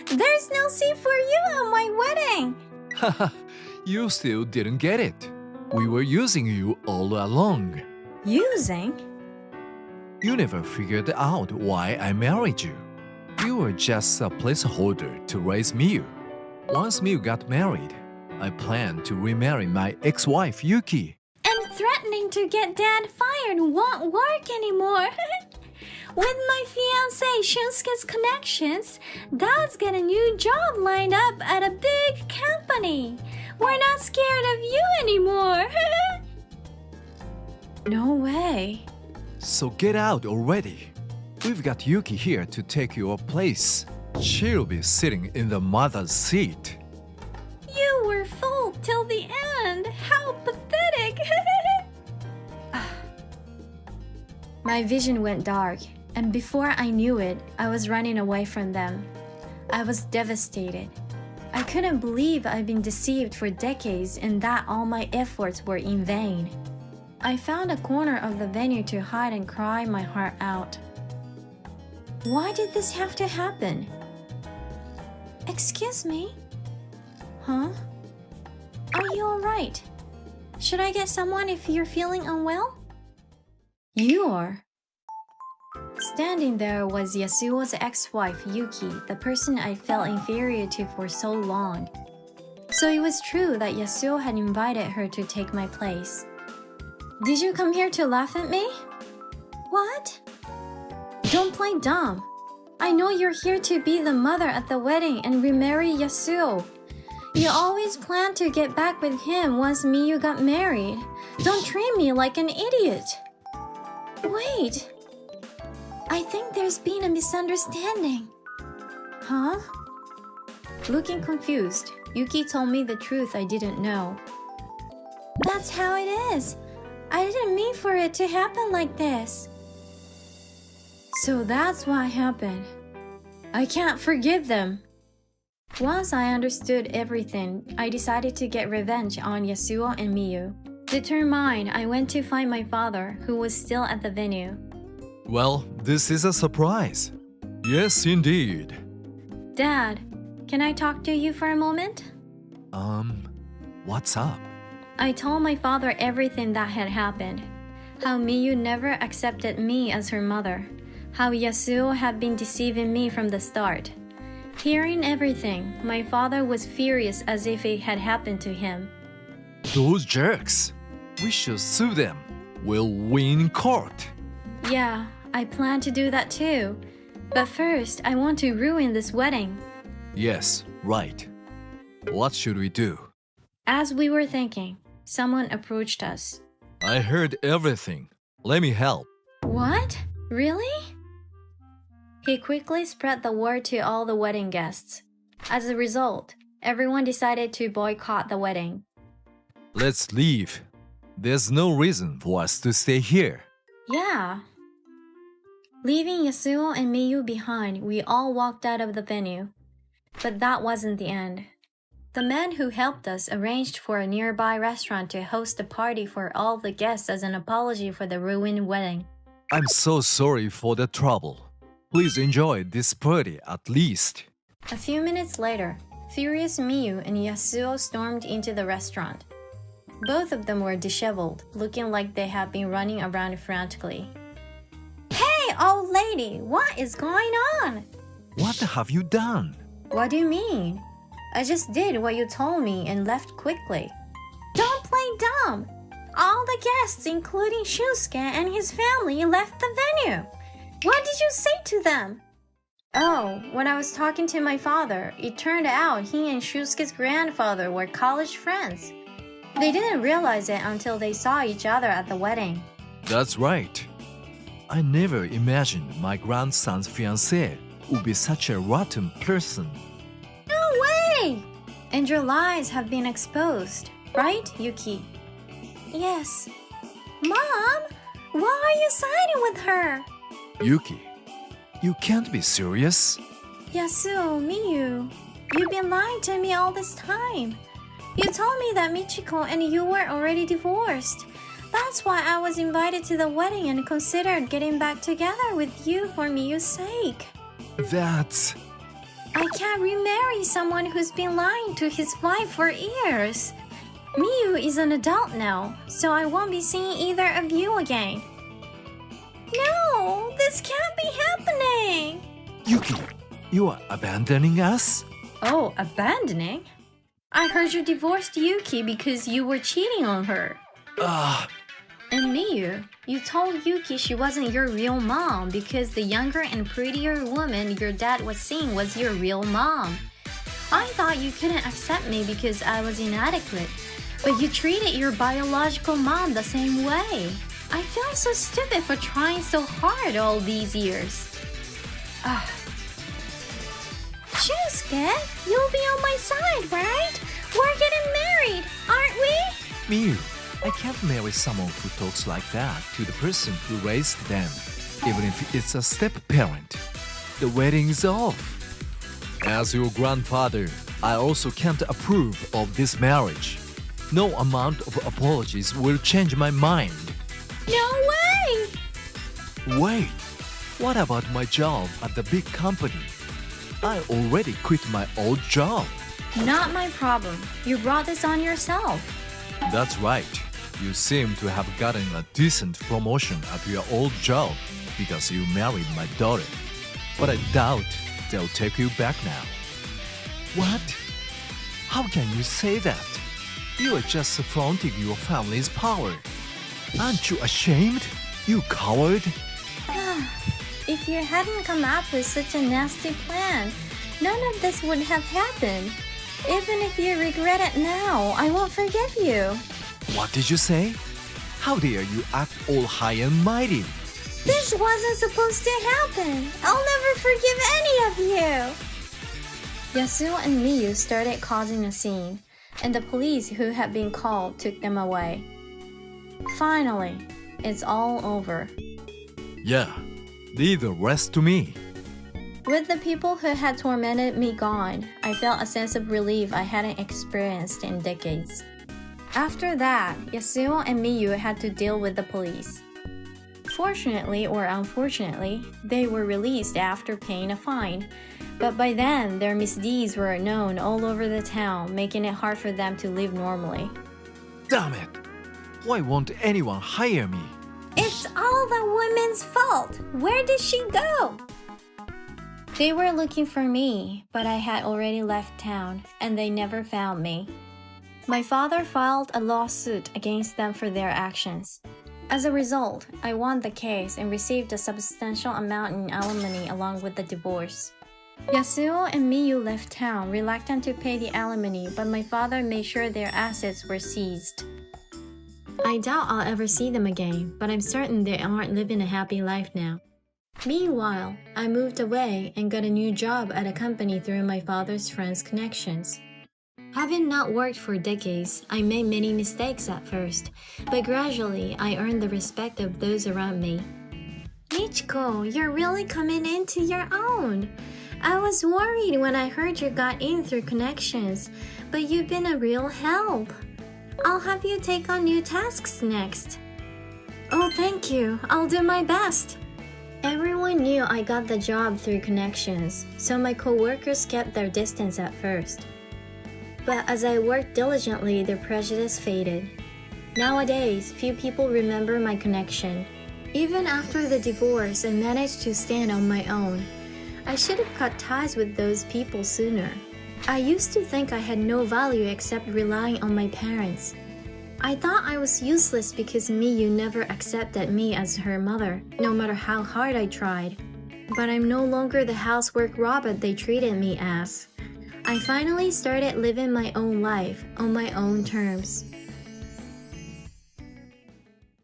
Speaker 5: There's no seat for you on my wedding!
Speaker 3: Haha, you still didn't get it. We were using you all along.
Speaker 5: Using?
Speaker 3: You never figured out why I married you. You were just a placeholder to raise Miyu. Once Miyu got married, I planned to remarry my ex-wife Yuki.
Speaker 5: And threatening to get Dad fired won't work anymore. With my fiancé Shunsuke's connections, Dad's got a new job lined up at a big company. We're not scared of you anymore. No way.
Speaker 3: So get out already. We've got Yuki here to take your place. She'll be sitting in the mother's seat.
Speaker 5: You were fooled till the end. How pathetic. My vision went dark, And before I knew it, I was running away from them. I was devastated. I couldn't believe I'd been deceived for decades and that all my efforts were in vain. I found a corner of the venue to hide and cry my heart out. Why did this have to happen? Excuse me? Huh? Are you alright? Should I get someone if you're feeling unwell? You are. Standing there was Yasuo's ex-wife Yuki, the person I felt inferior to for so long. So it was true that Yasuo had invited her to take my place. Did you come here to laugh at me? What? Don't play dumb. I know you're here to be the mother at the wedding and remarry Yasuo. You always planned to get back with him once Miyu got married. Don't treat me like an idiot. Wait. I think there's been a misunderstanding. Huh? Looking confused, Yuki told me the truth I didn't know. That's how it is. I didn't mean for it to happen like this. So that's what happened. I can't forgive them. Once I understood everything, I decided to get revenge on Yasuo and Miyu. Determined, I went to find my father, who was still at the venue.
Speaker 3: Well, this is a surprise. Yes, indeed.
Speaker 5: Dad, can I talk to you for a moment?
Speaker 3: What's up?
Speaker 5: I told my father everything that had happened. How Miyu never accepted me as her mother. How Yasuo had been deceiving me from the start. Hearing everything, my father was furious as if it had happened to him.
Speaker 3: Those jerks. We should sue them. We'll win in court.
Speaker 5: Yeah, I plan to do that too. But first, I want to ruin this wedding.
Speaker 3: Yes, right. What should we do?
Speaker 5: As we were thinking, someone approached us.
Speaker 3: I heard everything. Let me help.
Speaker 5: What? Really? He quickly spread the word to all the wedding guests. As a result, everyone decided to boycott the wedding.
Speaker 3: Let's leave. There's no reason for us to stay here.
Speaker 5: Yeah. Leaving Yasuo and Miyu behind, we all walked out of the venue. But that wasn't the end. The man who helped us arranged for a nearby restaurant to host a party for all the guests as an apology for the ruined wedding.
Speaker 3: I'm so sorry for the trouble. Please enjoy this party at least.
Speaker 5: A few minutes later, furious Miyu and Yasuo stormed into the restaurant. Both of them were disheveled, looking like they had been running around frantically. Hey, old lady, what is going on?
Speaker 3: What have you done?
Speaker 5: What do you mean? I just did what you told me and left quickly. Don't play dumb! All the guests, including Shusuke and his family, left the venue. What did you say to them? Oh, when I was talking to my father, it turned out he and Shusuke's grandfather were college friends. They didn't realize it until they saw each other at the wedding.
Speaker 3: That's right. I never imagined my grandson's fiancé would be such a rotten person.
Speaker 5: No way! And your lies have been exposed, right, Yuki? Yes. Mom, why are you siding with her?
Speaker 3: Yuki, you can't be serious.
Speaker 5: Yasuo, Miyu, you've been lying to me all this time. You told me that Michiko and you were already divorced. That's why I was invited to the wedding and considered getting back together with you for Miyu's sake.
Speaker 3: That's...
Speaker 5: I can't remarry someone who's been lying to his wife for years. Miyu is an adult now, so I won't be seeing either of you again. No, this can't be happening.
Speaker 3: Yuki, you are abandoning us?
Speaker 5: Oh, abandoning? I heard you divorced Yuki because you were cheating on her. And Miyu, you told Yuki she wasn't your real mom because the younger and prettier woman your dad was seeing was your real mom. I thought you couldn't accept me because I was inadequate, but you treated your biological mom the same way. I feel so stupid for trying so hard all these years. Shusuke, you'll be on my side, right? We're getting married, aren't we?
Speaker 3: Miyu, I can't marry someone who talks like that to the person who raised them. Even if it's a step-parent, the wedding is off. As your grandfather, I also can't approve of this marriage. No amount of apologies will change my mind.
Speaker 5: No way!
Speaker 3: Wait, what about my job at the big company? I already quit my old job.
Speaker 5: Not my problem. You brought this on yourself.
Speaker 3: That's right. You seem to have gotten a decent promotion at your old job because you married my daughter. But I doubt they'll take you back now. What? How can you say that? You are just flaunting your family's power. Aren't you ashamed, you coward?
Speaker 5: If you hadn't come up with such a nasty plan, none of this would have happened. Even if you regret it now, I won't forgive you.
Speaker 3: What did you say? How dare you act all high and mighty?
Speaker 5: This wasn't supposed to happen. I'll never forgive any of you. Yasuo and Miyu started causing a scene, and the police who had been called took them away. Finally, it's all over.
Speaker 3: Yeah, leave the rest to me.
Speaker 5: With the people who had tormented me gone, I felt a sense of relief I hadn't experienced in decades. After that, Yasuo and Miyu had to deal with the police. Fortunately or unfortunately, they were released after paying a fine, but by then their misdeeds were known all over the town, making it hard for them to live normally.
Speaker 3: Damn it! Why won't anyone hire me?
Speaker 5: It's all the woman's fault! Where did she go? They were looking for me, but I had already left town, and they never found me. My father filed a lawsuit against them for their actions. As a result, I won the case and received a substantial amount in alimony along with the divorce. Yasuo and Miyu left town, reluctant to pay the alimony, but my father made sure their assets were seized. I doubt I'll ever see them again, but I'm certain they aren't living a happy life now. Meanwhile, I moved away and got a new job at a company through my father's friends' connections. Having not worked for decades, I made many mistakes at first, but gradually I earned the respect of those around me. Michiko, you're really coming into your own. I was worried when I heard you got in through connections, but you've been a real help. I'll have you take on new tasks next. Oh, thank you. I'll do my best. Everyone knew I got the job through connections, so my coworkers kept their distance at first. But as I worked diligently, their prejudice faded. Nowadays, few people remember my connection. Even after the divorce, I managed to stand on my own. I should have cut ties with those people sooner. I used to think I had no value except relying on my parents. I thought I was useless because Miyu never accepted me as her mother, no matter how hard I tried. But I'm no longer the housework robot they treated me as. I finally started living my own life on my own terms.